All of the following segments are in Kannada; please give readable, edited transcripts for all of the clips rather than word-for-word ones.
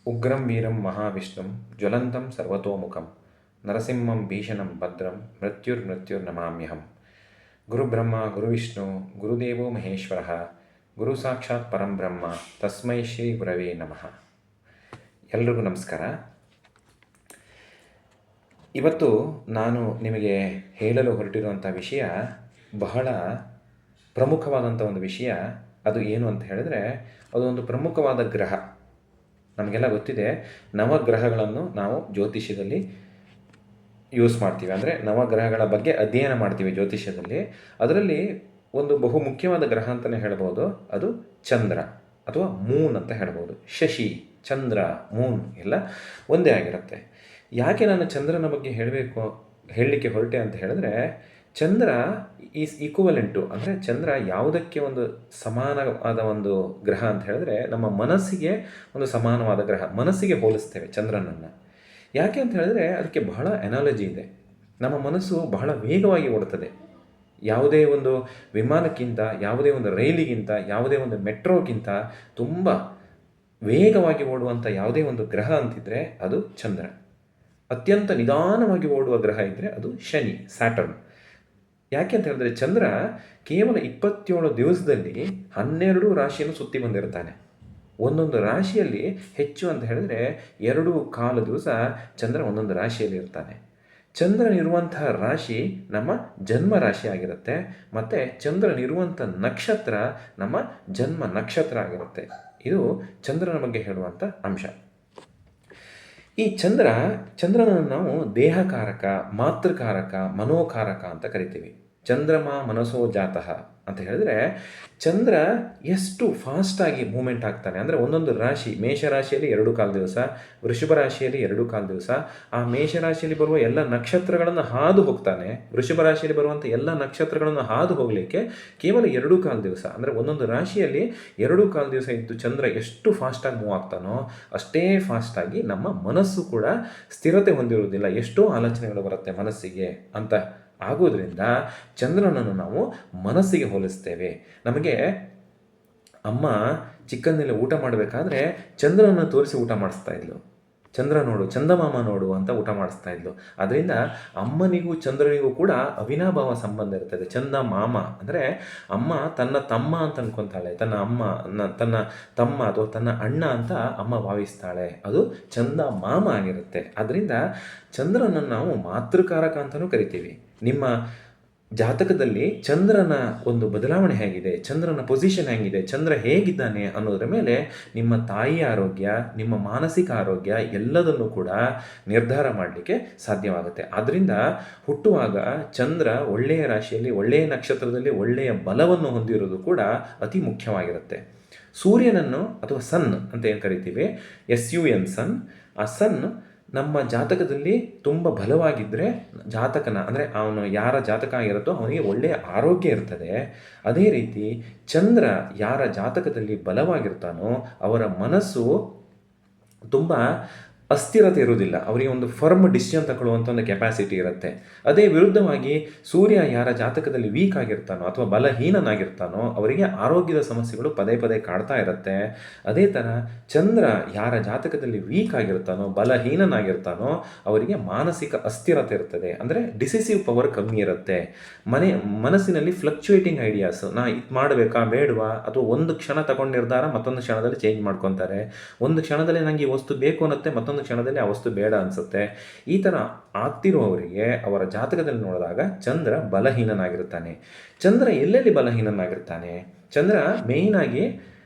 ಉಗ್ರಂ ವೀರಂ ಮಹಾವಿಷ್ಣುಂ ಜ್ವಲಂತಂ ಸರ್ವತೋಮುಖಂ ನರಸಿಂಹಂ ಭೀಷಣಂ ಭದ್ರಂ ಮೃತ್ಯುರ್ನಮಾಮ್ಯಹಂ. ಗುರುಬ್ರಹ್ಮ ಗುರುವಿಷ್ಣು ಗುರುದೇವೋ ಮಹೇಶ್ವರ ಗುರು ಸಾಕ್ಷಾತ್ ಪರಂ ಬ್ರಹ್ಮ ತಸ್ಮೈ ಶ್ರೀ ಗುರವೇ ನಮಃ. ಎಲ್ರಿಗೂ ನಮಸ್ಕಾರ. ಇವತ್ತು ನಾನು ನಿಮಗೆ ಹೇಳಲು ಹೊರಟಿರುವಂಥ ವಿಷಯ ಬಹಳ ಪ್ರಮುಖವಾದಂಥ ಒಂದು ವಿಷಯ. ಅದು ಏನು ಅಂತ ಹೇಳಿದ್ರೆ, ಅದೊಂದು ಪ್ರಮುಖವಾದ ಗ್ರಹ. ನಮಗೆಲ್ಲ ಗೊತ್ತಿದೆ, ನವಗ್ರಹಗಳನ್ನು ನಾವು ಜ್ಯೋತಿಷ್ಯದಲ್ಲಿ ಯೂಸ್ ಮಾಡ್ತೀವಿ. ಅಂದರೆ ನವಗ್ರಹಗಳ ಬಗ್ಗೆ ಅಧ್ಯಯನ ಮಾಡ್ತೀವಿ ಜ್ಯೋತಿಷ್ಯದಲ್ಲಿ. ಅದರಲ್ಲಿ ಒಂದು ಬಹು ಮುಖ್ಯವಾದ ಗ್ರಹ ಅಂತಲೇ ಹೇಳ್ಬೋದು. ಅದು ಚಂದ್ರ ಅಥವಾ ಮೂನ್ ಅಂತ ಹೇಳ್ಬೋದು. ಶಶಿ, ಚಂದ್ರ, ಮೂನ್ ಎಲ್ಲ ಒಂದೇ ಆಗಿರುತ್ತೆ. ಯಾಕೆ ನಾನು ಚಂದ್ರನ ಬಗ್ಗೆ ಹೇಳಲಿಕ್ಕೆ ಹೊರಟೆ ಅಂತ ಹೇಳಿದ್ರೆ, ಚಂದ್ರ ಈಸ್ ಈಕ್ವಲೆಂಟು, ಅಂದರೆ ಚಂದ್ರ ಯಾವುದಕ್ಕೆ ಒಂದು ಸಮಾನವಾದ ಒಂದು ಗ್ರಹ ಅಂತ ಹೇಳಿದ್ರೆ, ನಮ್ಮ ಮನಸ್ಸಿಗೆ ಒಂದು ಸಮಾನವಾದ ಗ್ರಹ. ಮನಸ್ಸಿಗೆ ಹೋಲಿಸ್ತೇವೆ ಚಂದ್ರನನ್ನು. ಯಾಕೆ ಅಂತ ಹೇಳಿದ್ರೆ ಅದಕ್ಕೆ ಬಹಳ ಎನಾಲಜಿ ಇದೆ. ನಮ್ಮ ಮನಸ್ಸು ಬಹಳ ವೇಗವಾಗಿ ಓಡುತ್ತದೆ. ಯಾವುದೇ ಒಂದು ವಿಮಾನಕ್ಕಿಂತ, ಯಾವುದೇ ಒಂದು ರೈಲಿಗಿಂತ, ಯಾವುದೇ ಒಂದು ಮೆಟ್ರೋಗಿಂತ ತುಂಬ ವೇಗವಾಗಿ ಓಡುವಂಥ ಯಾವುದೇ ಒಂದು ಗ್ರಹ ಅಂತಿದ್ರೆ ಅದು ಚಂದ್ರ. ಅತ್ಯಂತ ನಿಧಾನವಾಗಿ ಓಡುವ ಗ್ರಹ ಇದ್ದರೆ ಅದು ಶನಿ, ಸ್ಯಾಟರ್ನ್. ಯಾಕೆ ಅಂತ ಹೇಳಿದ್ರೆ ಚಂದ್ರ ಕೇವಲ 27 ದಿವಸದಲ್ಲಿ 12 ರಾಶಿಯನ್ನು ಸುತ್ತಿ ಬಂದಿರ್ತಾನೆ. ಒಂದೊಂದು ರಾಶಿಯಲ್ಲಿ ಹೆಚ್ಚು ಅಂತ ಹೇಳಿದ್ರೆ 2.25 ದಿವಸ ಚಂದ್ರ ಒಂದೊಂದು ರಾಶಿಯಲ್ಲಿ ಇರ್ತಾನೆ. ಚಂದ್ರನಿರುವಂತಹ ರಾಶಿ ನಮ್ಮ ಜನ್ಮ ರಾಶಿ ಆಗಿರುತ್ತೆ, ಮತ್ತು ಚಂದ್ರನಿರುವಂಥ ನಕ್ಷತ್ರ ನಮ್ಮ ಜನ್ಮ ನಕ್ಷತ್ರ ಆಗಿರುತ್ತೆ. ಇದು ಚಂದ್ರನ ಬಗ್ಗೆ ಹೇಳುವಂಥ ಅಂಶ. ಈ ಚಂದ್ರನನ್ನು ನಾವು ದೇಹಕಾರಕ, ಮಾತೃಕಾರಕ, ಮನೋಕಾರಕ ಅಂತ ಕರಿತೀವಿ. ಚಂದ್ರಮ ಮನಸೋ ಜಾತಃ ಅಂತ ಹೇಳಿದ್ರೆ, ಚಂದ್ರ ಎಷ್ಟು ಫಾಸ್ಟಾಗಿ ಮೂಮೆಂಟ್ ಆಗ್ತಾನೆ ಅಂದರೆ, ಒಂದೊಂದು ರಾಶಿ, ಮೇಷರಾಶಿಯಲ್ಲಿ 2.25 ದಿವಸ, ವೃಷಭ ರಾಶಿಯಲ್ಲಿ 2.25 ದಿವಸ, ಆ ಮೇಷರಾಶಿಯಲ್ಲಿ ಬರುವ ಎಲ್ಲ ನಕ್ಷತ್ರಗಳನ್ನು ಹಾದು ಹೋಗ್ತಾನೆ. ವೃಷಭ ರಾಶಿಯಲ್ಲಿ ಬರುವಂಥ ಎಲ್ಲ ನಕ್ಷತ್ರಗಳನ್ನು ಹಾದು ಹೋಗಲಿಕ್ಕೆ ಕೇವಲ 2.25 ದಿವಸ, ಅಂದರೆ ಒಂದೊಂದು ರಾಶಿಯಲ್ಲಿ 2.25 ದಿವಸ ಇದ್ದು ಚಂದ್ರ ಎಷ್ಟು ಫಾಸ್ಟಾಗಿ ಮೂವ್ ಆಗ್ತಾನೋ ಅಷ್ಟೇ ಫಾಸ್ಟಾಗಿ ನಮ್ಮ ಮನಸ್ಸು ಕೂಡ ಸ್ಥಿರತೆ ಹೊಂದಿರುವುದಿಲ್ಲ. ಎಷ್ಟೋ ಆಲೋಚನೆಗಳು ಬರುತ್ತೆ ಮನಸ್ಸಿಗೆ ಅಂತ ಆಗೋದ್ರಿಂದ ಚಂದ್ರನನ್ನು ನಾವು ಮನಸ್ಸಿಗೆ ಹೋಲಿಸ್ತೇವೆ. ನಮಗೆ ಅಮ್ಮ ಚಿಕ್ಕಂದಿನಲ್ಲಿ ಊಟ ಮಾಡಬೇಕಾದ್ರೆ ಚಂದ್ರನನ್ನು ತೋರಿಸಿ ಊಟ ಮಾಡಿಸ್ತಾ ಇದ್ಲು. ಚಂದ್ರ ನೋಡು, ಚಂದಮಾಮ ನೋಡು ಅಂತ ಊಟ ಮಾಡಿಸ್ತಾ ಇದ್ಲು. ಅದರಿಂದ ಅಮ್ಮನಿಗೂ ಚಂದ್ರನಿಗೂ ಕೂಡ ಅವಿನಾಭಾವ ಸಂಬಂಧ ಇರ್ತದೆ. ಚಂದ ಮಾಮ ಅಂದರೆ ಅಮ್ಮ ತನ್ನ ತಮ್ಮ ಅಂತ ಅನ್ಕೊತಾಳೆ, ತನ್ನ ತಮ್ಮ ಅಥವಾ ತನ್ನ ಅಣ್ಣ ಅಂತ ಅಮ್ಮ ಭಾವಿಸ್ತಾಳೆ. ಅದು ಚಂದ ಮಾಮ ಆಗಿರುತ್ತೆ. ಅದರಿಂದ ಚಂದ್ರನನ್ನು ನಾವು ಮಾತೃಕಾರಕ ಅಂತಲೂ ಕರಿತೀವಿ. ನಿಮ್ಮ ಜಾತಕದಲ್ಲಿ ಚಂದ್ರನ ಒಂದು ಬದಲಾವಣೆ ಹೇಗಿದೆ, ಚಂದ್ರನ ಪೊಸಿಷನ್ ಹೇಗಿದೆ, ಚಂದ್ರ ಹೇಗಿದ್ದಾನೆ ಅನ್ನೋದರ ಮೇಲೆ ನಿಮ್ಮ ತಾಯಿ ಆರೋಗ್ಯ, ನಿಮ್ಮ ಮಾನಸಿಕ ಆರೋಗ್ಯ ಎಲ್ಲದನ್ನು ಕೂಡ ನಿರ್ಧಾರ ಮಾಡಲಿಕ್ಕೆ ಸಾಧ್ಯವಾಗುತ್ತೆ. ಆದ್ದರಿಂದ ಹುಟ್ಟುವಾಗ ಚಂದ್ರ ಒಳ್ಳೆಯ ರಾಶಿಯಲ್ಲಿ, ಒಳ್ಳೆಯ ನಕ್ಷತ್ರದಲ್ಲಿ, ಒಳ್ಳೆಯ ಬಲವನ್ನು ಹೊಂದಿರೋದು ಕೂಡ ಅತಿ ಮುಖ್ಯವಾಗಿರುತ್ತೆ. ಸೂರ್ಯನನ್ನು ಅಥವಾ ಸನ್ ಅಂತ ಏನು ಕರಿತೀವಿ, SUN ಸನ್, ಆ ಸನ್ ನಮ್ಮ ಜಾತಕದಲ್ಲಿ ತುಂಬ ಬಲವಾಗಿದ್ದರೆ ಜಾತಕನ, ಅಂದರೆ ಅವನು ಯಾರ ಜಾತಕ ಆಗಿರುತ್ತೋ ಅವನಿಗೆ ಒಳ್ಳೆಯ ಆರೋಗ್ಯ ಇರ್ತದೆ. ಅದೇ ರೀತಿ ಚಂದ್ರ ಯಾರ ಜಾತಕದಲ್ಲಿ ಬಲವಾಗಿರ್ತಾನೋ ಅವರ ಮನಸ್ಸು ತುಂಬ ಅಸ್ಥಿರತೆ ಇರುವುದಿಲ್ಲ. ಅವರಿಗೆ ಒಂದು ಫರ್ಮ್ ಡಿಸಿಷನ್ ತಗೊಳ್ಳುವಂಥ ಒಂದು ಕೆಪಾಸಿಟಿ ಇರುತ್ತೆ. ಅದೇ ವಿರುದ್ಧವಾಗಿ ಸೂರ್ಯ ಯಾರ ಜಾತಕದಲ್ಲಿ ವೀಕ್ ಆಗಿರ್ತಾನೋ ಅಥವಾ ಬಲಹೀನನಾಗಿರ್ತಾನೋ ಅವರಿಗೆ ಆರೋಗ್ಯದ ಸಮಸ್ಯೆಗಳು ಪದೇ ಪದೇ ಕಾಡ್ತಾ ಇರುತ್ತೆ. ಅದೇ ಥರ ಚಂದ್ರ ಯಾರ ಜಾತಕದಲ್ಲಿ ವೀಕ್ ಆಗಿರ್ತಾನೋ, ಬಲಹೀನನಾಗಿರ್ತಾನೋ ಅವರಿಗೆ ಮಾನಸಿಕ ಅಸ್ಥಿರತೆ ಇರ್ತದೆ. ಅಂದರೆ ಡಿಸಿಸಿವ್ ಪವರ್ ಕಮ್ಮಿ ಇರುತ್ತೆ. ಮನಸ್ಸಿನಲ್ಲಿ ಫ್ಲಕ್ಚುಯೇಟಿಂಗ್ ಐಡಿಯಾಸ್, ನಾ ಇದು ಮಾಡಬೇಕಾ ಬೇಡವಾ, ಅಥವಾ ಒಂದು ಕ್ಷಣ ತಗೊಂಡು ನಿರ್ಧಾರ ಮತ್ತೊಂದು ಕ್ಷಣದಲ್ಲಿ ಚೇಂಜ್ ಮಾಡ್ಕೊತಾರೆ. ಒಂದು ಕ್ಷಣದಲ್ಲಿ ನನಗೆ ಈ ವಸ್ತು ಬೇಕು ಅನ್ನತ್ತೆ, ಮತ್ತೊಂದು ಕ್ಷಣದಲ್ಲಿ ಆ ವಸ್ತು ಬೇಡ ಅನಿಸುತ್ತೆ. ಈ ಥರ ಆಗ್ತಿರುವವರಿಗೆ ಅವರ ಜಾತಕದಲ್ಲಿ ನೋಡಿದಾಗ ಚಂದ್ರ ಬಲಹೀನನಾಗಿರ್ತಾನೆ. ಚಂದ್ರ ಎಲ್ಲೆಲ್ಲಿ ಬಲಹೀನನಾಗಿರ್ತಾನೆ? ಚಂದ್ರ ಮೇಯ್ನಾಗಿ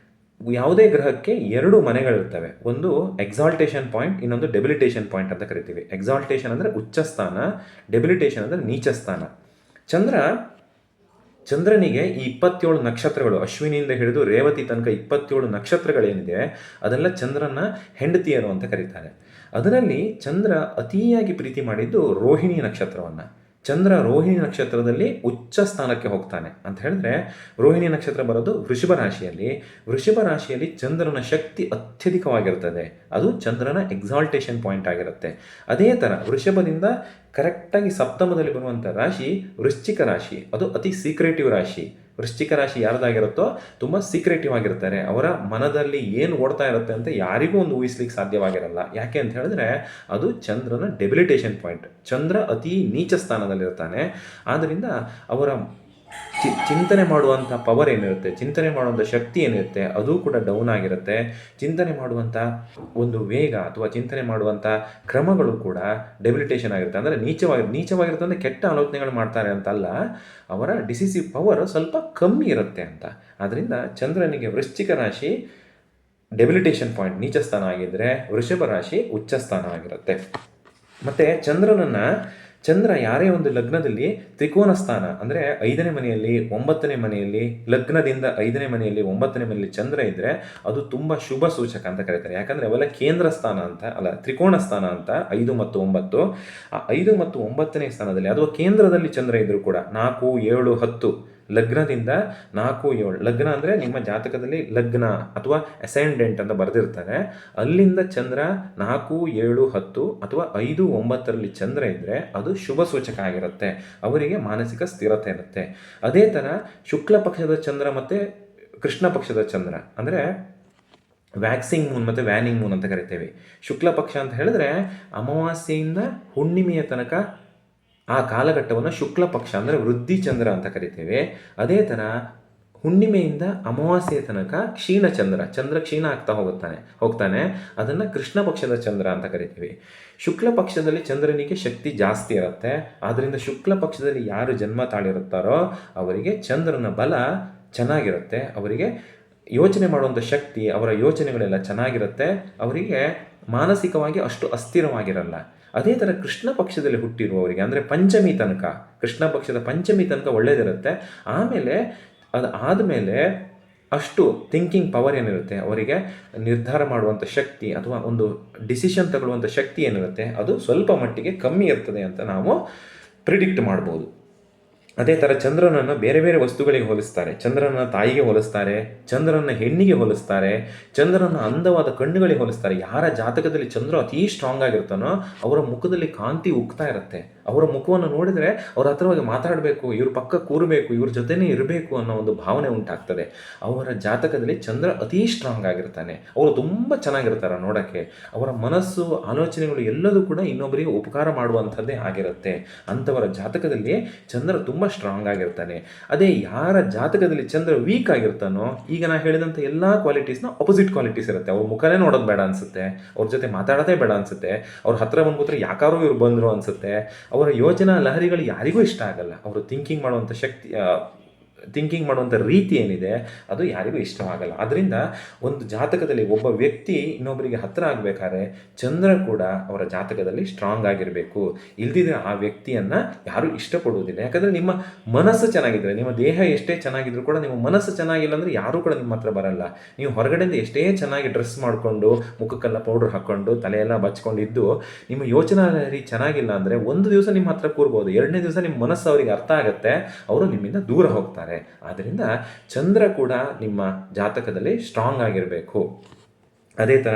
ಯಾವುದೇ ಗ್ರಹಕ್ಕೆ 2 ಮನೆಗಳಿರ್ತವೆ. ಒಂದು ಎಕ್ಸಾಲ್ಟೇಷನ್ ಪಾಯಿಂಟ್, ಇನ್ನೊಂದು ಡೆಬಿಲಿಟೇಷನ್ ಪಾಯಿಂಟ್ ಅಂತ ಕರಿತೀವಿ. ಎಕ್ಸಾಲ್ಟೇಷನ್ ಅಂದರೆ ಉಚ್ಚ ಸ್ಥಾನ, ಡೆಬಿಲಿಟೇಷನ್ ಅಂದರೆ ನೀಚ ಸ್ಥಾನ. ಚಂದ್ರನಿಗೆ ಈ 27 ನಕ್ಷತ್ರಗಳು, ಅಶ್ವಿನಿಯಿಂದ ಹಿಡಿದು ರೇವತಿ ತನಕ 27 ನಕ್ಷತ್ರಗಳೇನಿದೆ ಅದೆಲ್ಲ ಚಂದ್ರನ ಹೆಂಡತಿಯರು ಅಂತ ಕರೀತಾರೆ. ಅದರಲ್ಲಿ ಚಂದ್ರ ಅತಿಯಾಗಿ ಪ್ರೀತಿ ಮಾಡಿದ್ದು ರೋಹಿಣಿ ನಕ್ಷತ್ರವನ್ನು. ಚಂದ್ರ ರೋಹಿಣಿ ನಕ್ಷತ್ರದಲ್ಲಿ ಉಚ್ಚ ಸ್ಥಾನಕ್ಕೆ ಹೋಗ್ತಾನೆ ಅಂತ ಹೇಳಿದ್ರೆ, ರೋಹಿಣಿ ನಕ್ಷತ್ರ ಬರೋದು ವೃಷಭ ರಾಶಿಯಲ್ಲಿ. ವೃಷಭ ರಾಶಿಯಲ್ಲಿ ಚಂದ್ರನ ಶಕ್ತಿ ಅತ್ಯಧಿಕವಾಗಿರ್ತದೆ. ಅದು ಚಂದ್ರನ ಎಕ್ಸಾಲ್ಟೇಷನ್ ಪಾಯಿಂಟ್ ಆಗಿರುತ್ತೆ. ಅದೇ ಥರ ವೃಷಭದಿಂದ ಕರೆಕ್ಟಾಗಿ ಸಪ್ತಮದಲ್ಲಿ ಬರುವಂಥ ರಾಶಿ ವೃಶ್ಚಿಕ ರಾಶಿ. ಅದು ಅತಿ ಸೀಕ್ರೆಟಿವ್ ರಾಶಿ. ವೃಶ್ಚಿಕ ರಾಶಿ ಯಾರ್ದಾಗಿರುತ್ತೋ ತುಂಬ ಸೀಕ್ರೆಟಿವ್ ಆಗಿರ್ತಾರೆ. ಅವರ ಮನದಲ್ಲಿ ಏನು ಓಡ್ತಾ ಇರುತ್ತೆ ಅಂತ ಯಾರಿಗೂ ಒಂದು ಊಹಿಸ್ಲಿಕ್ಕೆ ಸಾಧ್ಯವಾಗಿರಲ್ಲ. ಯಾಕೆ ಅಂತ ಹೇಳಿದ್ರೆ ಅದು ಚಂದ್ರನ ಡೆಬಿಲಿಟೇಷನ್ ಪಾಯಿಂಟ್. ಚಂದ್ರ ಅತಿ ನೀಚ ಸ್ಥಾನದಲ್ಲಿರ್ತಾನೆ. ಆದ್ದರಿಂದ ಅವರ ಚಿಂತನೆ ಮಾಡುವಂಥ ಪವರ್ ಏನಿರುತ್ತೆ, ಚಿಂತನೆ ಮಾಡುವಂಥ ಶಕ್ತಿ ಏನಿರುತ್ತೆ ಅದು ಕೂಡ ಡೌನ್ ಆಗಿರುತ್ತೆ. ಚಿಂತನೆ ಮಾಡುವಂಥ ಒಂದು ವೇಗ ಅಥವಾ ಚಿಂತನೆ ಮಾಡುವಂಥ ಕ್ರಮಗಳು ಕೂಡ ಡೆಬಿಲಿಟೇಷನ್ ಆಗಿರುತ್ತೆ. ಅಂದರೆ ನೀಚವಾಗಿರುತ್ತೆ ಅಂದರೆ ಕೆಟ್ಟ ಆಲೋಚನೆಗಳು ಮಾಡ್ತಾರೆ ಅಂತಲ್ಲ, ಅವರ ಡಿಸಿಸಿವ್ ಪವರ್ ಸ್ವಲ್ಪ ಕಮ್ಮಿ ಇರುತ್ತೆ ಅಂತ. ಆದ್ದರಿಂದ ಚಂದ್ರನಿಗೆ ವೃಶ್ಚಿಕ ರಾಶಿ ಡೆಬಿಲಿಟೇಷನ್ ಪಾಯಿಂಟ್ ನೀಚ ಸ್ಥಾನ ಆಗಿದ್ದರೆ ವೃಷಭ ರಾಶಿ ಉಚ್ಚ ಸ್ಥಾನ ಆಗಿರುತ್ತೆ. ಮತ್ತು ಚಂದ್ರ ಯಾರೇ ಒಂದು ಲಗ್ನದಲ್ಲಿ ತ್ರಿಕೋನ ಸ್ಥಾನ ಅಂದರೆ 5ನೇ ಮನೆಯಲ್ಲಿ 9ನೇ ಮನೆಯಲ್ಲಿ, ಲಗ್ನದಿಂದ 5ನೇ ಮನೆಯಲ್ಲಿ 9ನೇ ಮನೆಯಲ್ಲಿ ಚಂದ್ರ ಇದ್ದರೆ ಅದು ತುಂಬ ಶುಭ ಸೂಚಕ ಅಂತ ಕರೀತಾರೆ. ಯಾಕಂದರೆ ಅವೆಲ್ಲ ಕೇಂದ್ರ ಸ್ಥಾನ ಅಂತ ಅಲ್ಲ, ತ್ರಿಕೋನ ಸ್ಥಾನ ಅಂತ 5 ಮತ್ತು 9. ಆ 5 ಮತ್ತು 9ನೇ ಸ್ಥಾನದಲ್ಲಿ ಅಥವಾ ಕೇಂದ್ರದಲ್ಲಿ ಚಂದ್ರ ಇದ್ದರೂ ಕೂಡ 4, 7, 10 ಲಗ್ನದಿಂದ 4, 7 ಲಗ್ನ ಅಂದರೆ ನಿಮ್ಮ ಜಾತಕದಲ್ಲಿ ಲಗ್ನ ಅಥವಾ ಅಸೆಂಡೆಂಟ್ ಅಂತ ಬರೆದಿರ್ತಾರೆ. ಅಲ್ಲಿಂದ ಚಂದ್ರ 4, 7, 10 ಅಥವಾ 5, 9ರಲ್ಲಿ ಚಂದ್ರ ಇದ್ದರೆ ಅದು ಶುಭ ಸೂಚಕ ಆಗಿರುತ್ತೆ. ಅವರಿಗೆ ಮಾನಸಿಕ ಸ್ಥಿರತೆ ಇರುತ್ತೆ. ಅದೇ ಥರ ಶುಕ್ಲ ಪಕ್ಷದ ಚಂದ್ರ ಮತ್ತು ಕೃಷ್ಣ ಪಕ್ಷದ ಚಂದ್ರ ಅಂದರೆ ವ್ಯಾಕ್ಸಿಂಗ್ ಮೂನ್ ಮತ್ತು ವ್ಯಾನಿಂಗ್ ಮೂನ್ ಅಂತ ಕರಿತೇವೆ. ಶುಕ್ಲ ಪಕ್ಷ ಅಂತ ಹೇಳಿದ್ರೆ ಅಮಾವಾಸ್ಯೆಯಿಂದ ಹುಣ್ಣಿಮೆಯ ತನಕ ಆ ಕಾಲಘಟ್ಟವನ್ನು ಶುಕ್ಲ ಪಕ್ಷ ಅಂದರೆ ವೃದ್ಧಿ ಚಂದ್ರ ಅಂತ ಕರಿತೇವೆ. ಅದೇ ಥರ ಹುಣ್ಣಿಮೆಯಿಂದ ಅಮಾವಾಸ್ಯೆಯ ತನಕ ಚಂದ್ರ ಕ್ಷೀಣ ಆಗ್ತಾ ಹೋಗ್ತಾನೆ ಅದನ್ನು ಕೃಷ್ಣ ಪಕ್ಷದ ಚಂದ್ರ ಅಂತ ಕರಿತೀವಿ. ಶುಕ್ಲ ಪಕ್ಷದಲ್ಲಿ ಚಂದ್ರನಿಗೆ ಶಕ್ತಿ ಜಾಸ್ತಿ ಇರುತ್ತೆ. ಆದ್ದರಿಂದ ಶುಕ್ಲ ಪಕ್ಷದಲ್ಲಿ ಯಾರು ಜನ್ಮ ತಾಳಿರುತ್ತಾರೋ ಅವರಿಗೆ ಚಂದ್ರನ ಬಲ ಚೆನ್ನಾಗಿರುತ್ತೆ. ಅವರಿಗೆ ಯೋಚನೆ ಮಾಡುವಂಥ ಶಕ್ತಿ, ಅವರ ಯೋಚನೆಗಳೆಲ್ಲ ಚೆನ್ನಾಗಿರುತ್ತೆ. ಅವರಿಗೆ ಮಾನಸಿಕವಾಗಿ ಅಷ್ಟು ಅಸ್ಥಿರವಾಗಿರಲ್ಲ. ಅದೇ ಥರ ಕೃಷ್ಣ ಪಕ್ಷದಲ್ಲಿ ಹುಟ್ಟಿರುವವರಿಗೆ ಅಂದರೆ ಕೃಷ್ಣ ಪಕ್ಷದ ಪಂಚಮಿ ತನಕ ಒಳ್ಳೆಯದಿರುತ್ತೆ. ಆಮೇಲೆ ಆದಮೇಲೆ ಅಷ್ಟು ಥಿಂಕಿಂಗ್ ಪವರ್ ಏನಿರುತ್ತೆ, ಅವರಿಗೆ ನಿರ್ಧಾರ ಮಾಡುವಂಥ ಶಕ್ತಿ ಅಥವಾ ಒಂದು ಡಿಸಿಷನ್ ತಗೊಳ್ಳುವಂಥ ಶಕ್ತಿ ಏನಿರುತ್ತೆ ಅದು ಸ್ವಲ್ಪ ಮಟ್ಟಿಗೆ ಕಮ್ಮಿ ಇರ್ತದೆ ಅಂತ ನಾವು ಪ್ರಿಡಿಕ್ಟ್ ಮಾಡ್ಬೋದು. ಅದೇ ಥರ ಚಂದ್ರನನ್ನು ಬೇರೆ ಬೇರೆ ವಸ್ತುಗಳಿಗೆ ಹೋಲಿಸ್ತಾರೆ. ಚಂದ್ರನ ತಾಯಿಗೆ ಹೋಲಿಸ್ತಾರೆ, ಚಂದ್ರನ ಹೆಣ್ಣಿಗೆ ಹೋಲಿಸ್ತಾರೆ, ಚಂದ್ರನ ಅಂದವಾದ ಕಣ್ಣುಗಳಿಗೆ ಹೋಲಿಸ್ತಾರೆ. ಯಾರ ಜಾತಕದಲ್ಲಿ ಚಂದ್ರ ಅತೀ ಸ್ಟ್ರಾಂಗ್ ಆಗಿರ್ತಾನೋ ಅವರ ಮುಖದಲ್ಲಿ ಕಾಂತಿ ಉಕ್ತಾ ಇರುತ್ತೆ. ಅವರ ಮುಖವನ್ನು ನೋಡಿದರೆ ಅವ್ರ ಹತ್ರವಾಗಿ ಮಾತಾಡಬೇಕು, ಇವ್ರ ಪಕ್ಕ ಕೂರಬೇಕು, ಇವ್ರ ಜೊತೆನೇ ಇರಬೇಕು ಅನ್ನೋ ಒಂದು ಭಾವನೆ ಉಂಟಾಗ್ತದೆ. ಅವರ ಜಾತಕದಲ್ಲಿ ಚಂದ್ರ ಅತೀ ಸ್ಟ್ರಾಂಗ್ ಆಗಿರ್ತಾನೆ. ಅವರು ತುಂಬ ಚೆನ್ನಾಗಿರ್ತಾರೆ ನೋಡೋಕ್ಕೆ. ಅವರ ಮನಸ್ಸು, ಆಲೋಚನೆಗಳು ಎಲ್ಲದೂ ಕೂಡ ಇನ್ನೊಬ್ಬರಿಗೆ ಉಪಕಾರ ಮಾಡುವಂಥದ್ದೇ ಆಗಿರುತ್ತೆ. ಅಂಥವರ ಜಾತಕದಲ್ಲಿ ಚಂದ್ರ ತುಂಬ ಸ್ಟ್ರಾಂಗ್ ಆಗಿರ್ತಾನೆ. ಅದೇ ಯಾರ ಜಾತಕದಲ್ಲಿ ಚಂದ್ರ ವೀಕ್ ಆಗಿರ್ತಾನೋ, ಈಗ ನಾ ಹೇಳಿದಂಥ ಎಲ್ಲ ಕ್ವಾಲಿಟೀಸ್ನ ಅಪೋಸಿಟ್ ಕ್ವಾಲಿಟೀಸ್ ಇರುತ್ತೆ. ಅವ್ರ ಮುಖನೇ ನೋಡೋದು ಬೇಡ ಅನಿಸುತ್ತೆ, ಅವ್ರ ಜೊತೆ ಮಾತಾಡೋದೇ ಬೇಡ ಅನಿಸುತ್ತೆ, ಅವ್ರ ಹತ್ರ ಬಂದು ಕೂತ್ರೆ ಯಾಕಾರೋ ಇವ್ರು ಬಂದರು ಅನಿಸುತ್ತೆ. ಅವರ ಯೋಚನಾ ಲಹರಿಗಳು ಯಾರಿಗೂ ಇಷ್ಟ ಆಗಲ್ಲ. ಅವರು ಥಿಂಕಿಂಗ್ ಮಾಡುವಂಥ ರೀತಿ ಏನಿದೆ ಅದು ಯಾರಿಗೂ ಇಷ್ಟವಾಗಲ್ಲ. ಅದರಿಂದ ಒಂದು ಜಾತಕದಲ್ಲಿ ಒಬ್ಬ ವ್ಯಕ್ತಿ ಇನ್ನೊಬ್ಬರಿಗೆ ಹತ್ತಿರ ಆಗಬೇಕಾದ್ರೆ ಚಂದ್ರ ಕೂಡ ಅವರ ಜಾತಕದಲ್ಲಿ ಸ್ಟ್ರಾಂಗ್ ಆಗಿರಬೇಕು. ಇಲ್ದಿದ್ರೆ ಆ ವ್ಯಕ್ತಿಯನ್ನು ಯಾರೂ ಇಷ್ಟಪಡುವುದಿಲ್ಲ. ಯಾಕಂದರೆ ನಿಮ್ಮ ಮನಸ್ಸು ಚೆನ್ನಾಗಿದ್ದರೆ, ನಿಮ್ಮ ದೇಹ ಎಷ್ಟೇ ಚೆನ್ನಾಗಿದ್ರೂ ಕೂಡ ನಿಮ್ಮ ಮನಸ್ಸು ಚೆನ್ನಾಗಿಲ್ಲ ಅಂದರೆ ಯಾರೂ ಕೂಡ ನಿಮ್ಮ ಹತ್ರ ಬರಲ್ಲ. ನೀವು ಹೊರಗಡೆಯಿಂದ ಎಷ್ಟೇ ಚೆನ್ನಾಗಿ ಡ್ರೆಸ್ ಮಾಡಿಕೊಂಡು, ಮುಖಕ್ಕೆಲ್ಲ ಪೌಡ್ರ್ ಹಾಕ್ಕೊಂಡು, ತಲೆಯೆಲ್ಲ ಬಚ್ಕೊಂಡಿದ್ದು ನಿಮ್ಮ ಯೋಚನಾ ಲಹರಿ ಚೆನ್ನಾಗಿಲ್ಲ ಅಂದರೆ ಒಂದು ದಿವಸ ನಿಮ್ಮ ಹತ್ರ ಕೂರ್ಬೋದು, 2ನೇ ದಿವಸ ನಿಮ್ಮ ಮನಸ್ಸು ಅವರಿಗೆ ಅರ್ಥ ಆಗುತ್ತೆ, ಅವರು ನಿಮ್ಮಿಂದ ದೂರ ಹೋಗ್ತಾರೆ. ಆದ್ದರಿಂದ ಚಂದ್ರ ಕೂಡ ನಿಮ್ಮ ಜಾತಕದಲ್ಲಿ ಸ್ಟ್ರಾಂಗ್ ಆಗಿರಬೇಕು. ಅದೇ ಥರ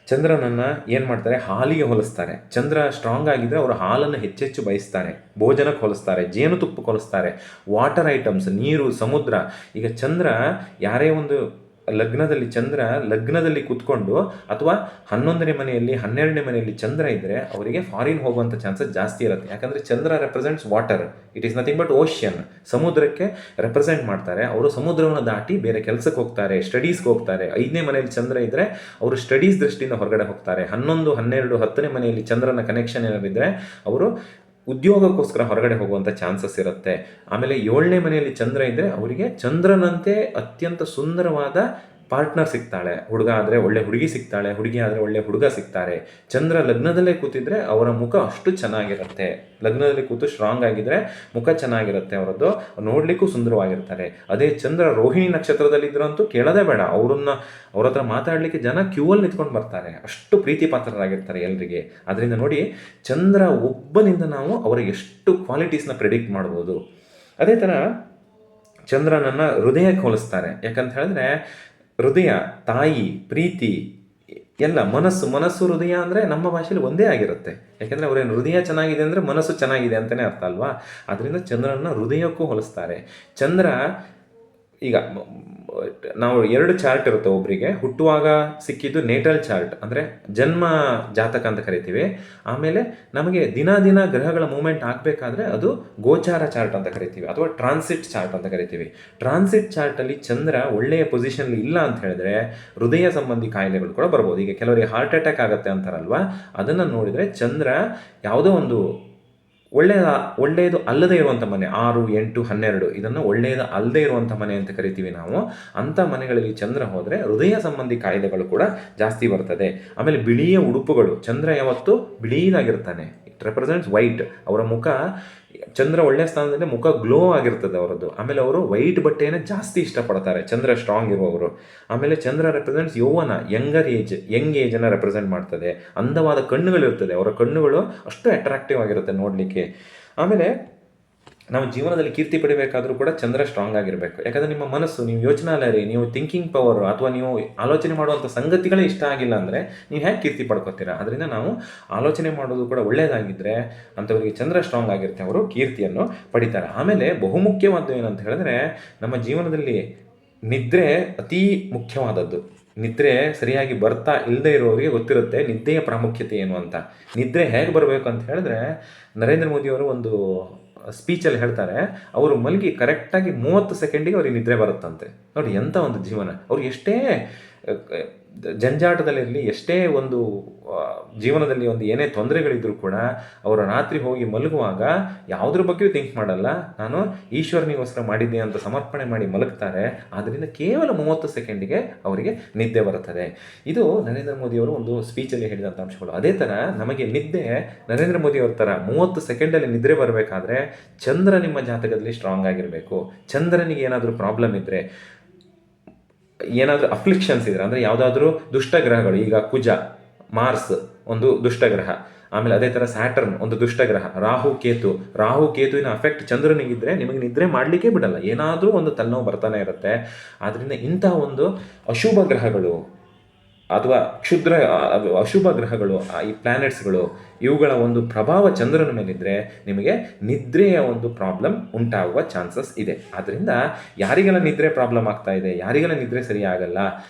ಚಂದ್ರನನ್ನು ಏನು ಮಾಡ್ತಾರೆ, ಹಾಲಿಗೆ ಹೋಲಿಸ್ತಾರೆ. ಚಂದ್ರ ಸ್ಟ್ರಾಂಗ್ ಆಗಿದ್ದರೆ ಅವರು ಹಾಲನ್ನು ಹೆಚ್ಚೆಚ್ಚು ಬಯಸ್ತಾರೆ, ಭೋಜನಕ್ಕೆ ಹೋಲಿಸ್ತಾರೆ, ಜೇನುತುಪ್ಪಕ್ಕೆ ಹೋಲಿಸ್ತಾರೆ, ವಾಟರ್ ಐಟಮ್ಸ್, ನೀರು, ಸಮುದ್ರ. ಈಗ ಚಂದ್ರ ಯಾರೇ ಒಂದು ಲಗ್ನದಲ್ಲಿ ಕೂತ್ಕೊಂಡು ಅಥವಾ 11ನೇ ಮನೆಯಲ್ಲಿ 12ನೇ ಮನೆಯಲ್ಲಿ ಚಂದ್ರ ಇದ್ದರೆ ಅವರಿಗೆ ಫಾರಿನ್ ಹೋಗುವಂಥ ಚಾನ್ಸಸ್ ಜಾಸ್ತಿ ಇರುತ್ತೆ. ಯಾಕಂದರೆ Chandra represents water, it is nothing but ocean. ಸಮುದ್ರಕ್ಕೆ ರೆಪ್ರೆಸೆಂಟ್ ಮಾಡ್ತಾರೆ. ಅವರು ಸಮುದ್ರವನ್ನು ದಾಟಿ ಬೇರೆ ಕೆಲಸಕ್ಕೆ ಹೋಗ್ತಾರೆ, ಸ್ಟಡೀಸ್ಗೆ ಹೋಗ್ತಾರೆ. 5ನೇ ಮನೆಯಲ್ಲಿ ಚಂದ್ರ ಇದ್ದರೆ ಅವರು ಸ್ಟಡೀಸ್ ದೃಷ್ಟಿಯಿಂದ ಹೊರಗಡೆ ಹೋಗ್ತಾರೆ. 11, 12, 10ನೇ ಮನೆಯಲ್ಲಿ ಚಂದ್ರನ ಕನೆಕ್ಷನ್ ಏನಾರಿದ್ದರೆ ಅವರು ಉದ್ಯೋಗಕ್ಕೋಸ್ಕರ ಹೊರಗಡೆ ಹೋಗುವಂಥ ಚಾನ್ಸಸ್ ಇರುತ್ತೆ. ಆಮೇಲೆ 7ನೇ ಮನೆಯಲ್ಲಿ ಚಂದ್ರ ಇದ್ದರೆ ಅವರಿಗೆ ಚಂದ್ರನಂತೆ ಅತ್ಯಂತ ಸುಂದರವಾದ ಪಾರ್ಟ್ನರ್ ಸಿಗ್ತಾಳೆ. ಹುಡುಗ ಆದರೆ ಒಳ್ಳೆ ಹುಡುಗಿ ಸಿಗ್ತಾಳೆ, ಹುಡುಗಿ ಆದರೆ ಒಳ್ಳೆ ಹುಡುಗ ಸಿಗ್ತಾರೆ. ಚಂದ್ರ ಲಗ್ನದಲ್ಲೇ ಕೂತಿದ್ರೆ ಅವರ ಮುಖ ಅಷ್ಟು ಚೆನ್ನಾಗಿರುತ್ತೆ. ಲಗ್ನದಲ್ಲಿ ಕೂತು ಸ್ಟ್ರಾಂಗ್ ಆಗಿದ್ದರೆ ಮುಖ ಚೆನ್ನಾಗಿರುತ್ತೆ ಅವರದ್ದು, ನೋಡಲಿಕ್ಕೂ ಸುಂದರವಾಗಿರ್ತಾರೆ. ಅದೇ ಚಂದ್ರ ರೋಹಿಣಿ ನಕ್ಷತ್ರದಲ್ಲಿದ್ದರಂತೂ ಕೇಳೋದೇ ಬೇಡ, ಅವ್ರ ಹತ್ರ ಮಾತಾಡಲಿಕ್ಕೆ ಜನ ಕ್ಯೂವಲ್ಲಿ ನಿಂತ್ಕೊಂಡು ಬರ್ತಾರೆ, ಅಷ್ಟು ಪ್ರೀತಿ ಪಾತ್ರರಾಗಿರ್ತಾರೆ ಎಲ್ರಿಗೆ. ಅದರಿಂದ ನೋಡಿ, ಚಂದ್ರ ಒಬ್ಬನಿಂದ ನಾವು ಅವರಿಗೆ ಎಷ್ಟು ಕ್ವಾಲಿಟೀಸ್ನ ಪ್ರೆಡಿಕ್ಟ್ ಮಾಡ್ಬೋದು. ಅದೇ ಥರ ಚಂದ್ರನನ್ನು ಹೃದಯಕ್ಕೆ ಹೋಲಿಸ್ತಾರೆ. ಯಾಕಂತ ಹೇಳಿದ್ರೆ ಹೃದಯ, ತಾಯಿ, ಪ್ರೀತಿ ಎಲ್ಲ, ಮನಸ್ಸು ಹೃದಯ ಅಂದರೆ ನಮ್ಮ ಭಾಷೆಯಲ್ಲಿ ಒಂದೇ ಆಗಿರುತ್ತೆ. ಯಾಕೆಂದರೆ ಅವರೇನು ಹೃದಯ ಚೆನ್ನಾಗಿದೆ ಅಂದರೆ ಮನಸ್ಸು ಚೆನ್ನಾಗಿದೆ ಅಂತಲೇ ಅರ್ಥ ಅಲ್ವಾ. ಆದ್ದರಿಂದ ಚಂದ್ರನ ಹೃದಯಕ್ಕೂ ಹೋಲಿಸ್ತಾರೆ. ಚಂದ್ರ ಈಗ ನಾವು 2 ಚಾರ್ಟ್ ಇರುತ್ತೆ. ಒಬ್ಬರಿಗೆ ಹುಟ್ಟುವಾಗ ಸಿಕ್ಕಿದ್ದು ನೇಟಲ್ ಚಾರ್ಟ್, ಅಂದರೆ ಜನ್ಮ ಜಾತಕ ಅಂತ ಕರಿತೀವಿ. ಆಮೇಲೆ ನಮಗೆ ದಿನ ಗ್ರಹಗಳ ಮೂವ್ಮೆಂಟ್ ಆಗಬೇಕಾದ್ರೆ ಅದು ಗೋಚಾರ ಚಾರ್ಟ್ ಅಂತ ಕರಿತೀವಿ, ಅಥವಾ ಟ್ರಾನ್ಸಿಟ್ ಚಾರ್ಟ್ ಅಂತ ಕರಿತೀವಿ. ಟ್ರಾನ್ಸಿಟ್ ಚಾರ್ಟಲ್ಲಿ ಚಂದ್ರ ಒಳ್ಳೆಯ ಪೊಸಿಷನ್ ಇಲ್ಲ ಅಂತ ಹೇಳಿದ್ರೆ ಹೃದಯ ಸಂಬಂಧಿ ಕಾಯಿಲೆಗಳು ಕೂಡ ಬರ್ಬೋದು. ಈಗ ಕೆಲವರಿಗೆ ಹಾರ್ಟ್ ಅಟ್ಯಾಕ್ ಆಗುತ್ತೆ ಅಂತಾರಲ್ವ, ಅದನ್ನು ನೋಡಿದರೆ ಚಂದ್ರ ಯಾವುದೋ ಒಂದು ಒಳ್ಳೆಯದು ಅಲ್ಲದೇ ಇರುವಂಥ ಮನೆ, 6, 8, 12 ಇದನ್ನು ಒಳ್ಳೆಯದು ಅಲ್ಲದೇ ಇರುವಂಥ ಮನೆ ಅಂತ ಕರಿತೀವಿ ನಾವು. ಅಂಥ ಮನೆಗಳಲ್ಲಿ ಚಂದ್ರ ಹೋದರೆ ಹೃದಯ ಸಂಬಂಧಿ ಕಾಯಿಲೆಗಳು ಕೂಡ ಜಾಸ್ತಿ ಬರ್ತದೆ. ಆಮೇಲೆ ಬಿಳಿಯ ಉಡುಪುಗಳು, ಚಂದ್ರ ಯಾವತ್ತೂ ಬಿಳಿಯದಾಗಿರ್ತಾನೆ, ಇಟ್ ರೆಪ್ರೆಸೆಂಟ್ಸ್ ವೈಟ್. ಅವರ ಮುಖ, ಚಂದ್ರ ಒಳ್ಳೆಯ ಸ್ಥಾನದಲ್ಲಿ ಮುಖ ಗ್ಲೋ ಆಗಿರ್ತದೆ ಅವರದ್ದು. ಆಮೇಲೆ ಅವರು ವೈಟ್ ಬಟ್ಟೆಯನ್ನು ಜಾಸ್ತಿ ಇಷ್ಟಪಡ್ತಾರೆ, ಚಂದ್ರ ಸ್ಟ್ರಾಂಗ್ ಇರುವವರು. ಆಮೇಲೆ ಚಂದ್ರ ರೆಪ್ರೆಸೆಂಟ್ಸ್ ಯೌವನ, ಯಂಗ್ ಏಜನ್ನು ರೆಪ್ರೆಸೆಂಟ್ ಮಾಡ್ತದೆ. ಅಂದವಾದ ಕಣ್ಣುಗಳಿರ್ತದೆ, ಅವರ ಕಣ್ಣುಗಳು ಅಷ್ಟು ಅಟ್ರಾಕ್ಟಿವ್ ಆಗಿರುತ್ತೆ ನೋಡಲಿಕ್ಕೆ. ಆಮೇಲೆ ನಾವು ಜೀವನದಲ್ಲಿ ಕೀರ್ತಿ ಪಡಿಬೇಕಾದ್ರೂ ಕೂಡ ಚಂದ್ರ ಸ್ಟ್ರಾಂಗ್ ಆಗಿರಬೇಕು. ಯಾಕಂದರೆ ನಿಮ್ಮ ಮನಸ್ಸು, ನೀವು ಯೋಚನಾಲರಿ, ನೀವು ಥಿಂಕಿಂಗ್ ಪವರ್, ಅಥವಾ ನೀವು ಆಲೋಚನೆ ಮಾಡುವಂಥ ಸಂಗತಿಗಳೇ ಇಷ್ಟ ಆಗಿಲ್ಲ ಅಂದರೆ ನೀವು ಹೇಗೆ ಕೀರ್ತಿ ಪಡ್ಕೋತೀರಾ? ಅದರಿಂದ ನಾವು ಆಲೋಚನೆ ಮಾಡೋದು ಕೂಡ ಒಳ್ಳೆಯದಾಗಿದ್ದರೆ ಅಂಥವರಿಗೆ ಚಂದ್ರ ಸ್ಟ್ರಾಂಗ್ ಆಗಿರುತ್ತೆ, ಅವರು ಕೀರ್ತಿಯನ್ನು ಪಡಿತಾರೆ. ಆಮೇಲೆ ಬಹುಮುಖ್ಯವಾದ್ದು ಏನಂತ ಹೇಳಿದ್ರೆ, ನಮ್ಮ ಜೀವನದಲ್ಲಿ ನಿದ್ರೆ ಅತೀ ಮುಖ್ಯವಾದದ್ದು. ನಿದ್ರೆ ಸರಿಯಾಗಿ ಬರ್ತಾ ಇಲ್ಲದೆ ಇರೋರಿಗೆ ಗೊತ್ತಿರುತ್ತೆ ನಿದ್ದೆಯ ಪ್ರಾಮುಖ್ಯತೆ ಏನು ಅಂತ. ನಿದ್ರೆ ಹೇಗೆ ಬರಬೇಕು ಅಂತ ಹೇಳಿದ್ರೆ, ನರೇಂದ್ರ ಮೋದಿಯವರು ಒಂದು ಸ್ಪೀಚಲ್ಲಿ ಹೇಳ್ತಾರೆ, ಅವರು ಮಲಗಿ ಕರೆಕ್ಟಾಗಿ 30 ಸೆಕೆಂಡಿಗೆ ಅವ್ರಿಗೆ ನಿದ್ರೆ ಬರುತ್ತಂತೆ. ನೋಡಿ ಎಂಥ ಒಂದು ಜೀವನ. ಅವ್ರು ಎಷ್ಟೇ ಜಂಜಾಟದಲ್ಲಿರಲಿ, ಎಷ್ಟೇ ಒಂದು ಜೀವನದಲ್ಲಿ ಒಂದು ಏನೇ ತೊಂದರೆಗಳಿದ್ರೂ ಕೂಡ ಅವರು ರಾತ್ರಿ ಹೋಗಿ ಮಲಗುವಾಗ ಯಾವುದ್ರ ಬಗ್ಗೆಯೂ ಥಿಂಕ್ ಮಾಡಲ್ಲ, ನಾನು ಈಶ್ವರನಿಗೋಸ್ಕರ ಮಾಡಿದ್ದೆ ಅಂತ ಸಮರ್ಪಣೆ ಮಾಡಿ ಮಲಗ್ತಾರೆ. ಆದ್ದರಿಂದ ಕೇವಲ 30 ಸೆಕೆಂಡಿಗೆ ಅವರಿಗೆ ನಿದ್ದೆ ಬರುತ್ತದೆ. ಇದು ನರೇಂದ್ರ ಮೋದಿಯವರು ಒಂದು ಸ್ಪೀಚಲ್ಲಿ ಹೇಳಿದಂಥ ಅಂಶಗಳು. ಅದೇ ಥರ ನಮಗೆ ನಿದ್ದೆ ನರೇಂದ್ರ ಮೋದಿಯವ್ರ ಥರ 30 ಸೆಕೆಂಡಲ್ಲಿ ನಿದ್ರೆ ಬರಬೇಕಾದ್ರೆ ಚಂದ್ರ ನಿಮ್ಮ ಜಾತಕದಲ್ಲಿ ಸ್ಟ್ರಾಂಗ್ ಆಗಿರಬೇಕು. ಚಂದ್ರನಿಗೆ ಏನಾದರೂ ಪ್ರಾಬ್ಲಮ್ ಇದ್ದರೆ, ಏನಾದರೂ ಅಫ್ಲಿಕ್ಷನ್ಸ್ ಇದ್ರೆ, ಅಂದರೆ ಯಾವುದಾದ್ರೂ ದುಷ್ಟಗ್ರಹಗಳು, ಈಗ ಕುಜ, ಮಾರ್ಸ್ ಒಂದು ದುಷ್ಟಗ್ರಹ, ಆಮೇಲೆ ಅದೇ ಥರ ಸ್ಯಾಟರ್ನ್ ಒಂದು ದುಷ್ಟಗ್ರಹ, ರಾಹು ಕೇತುವಿನ ಅಫೆಕ್ಟ್ ಚಂದ್ರನಿಗಿದ್ರೆ ನಿಮಗೆ ನಿದ್ರೆ ಮಾಡಲಿಕ್ಕೆ ಬಿಡಲ್ಲ, ಏನಾದರೂ ಒಂದು ತಲೆನೋವು ಬರ್ತಾನೆ ಇರುತ್ತೆ. ಆದ್ದರಿಂದ ಇಂತಹ ಒಂದು ಅಶುಭ ಗ್ರಹಗಳು ಅಥವಾ ಅಶುಭ ಗ್ರಹಗಳು, ಈ ಪ್ಲ್ಯಾನೆಟ್ಸ್ಗಳು, ಇವುಗಳ ಒಂದು ಪ್ರಭಾವ ಚಂದ್ರನ ಮೇಲಿದ್ದರೆ ನಿಮಗೆ ನಿದ್ರೆಯ ಒಂದು ಪ್ರಾಬ್ಲಮ್ ಉಂಟಾಗುವ ಚಾನ್ಸಸ್ ಇದೆ. ಆದ್ದರಿಂದ ಯಾರಿಗೆಲ್ಲ ನಿದ್ರೆ ಪ್ರಾಬ್ಲಮ್ ಆಗ್ತಾ ಇದೆ, ಯಾರಿಗೆಲ್ಲ ನಿದ್ರೆ ಸರಿಯಾಗಲ್ಲ,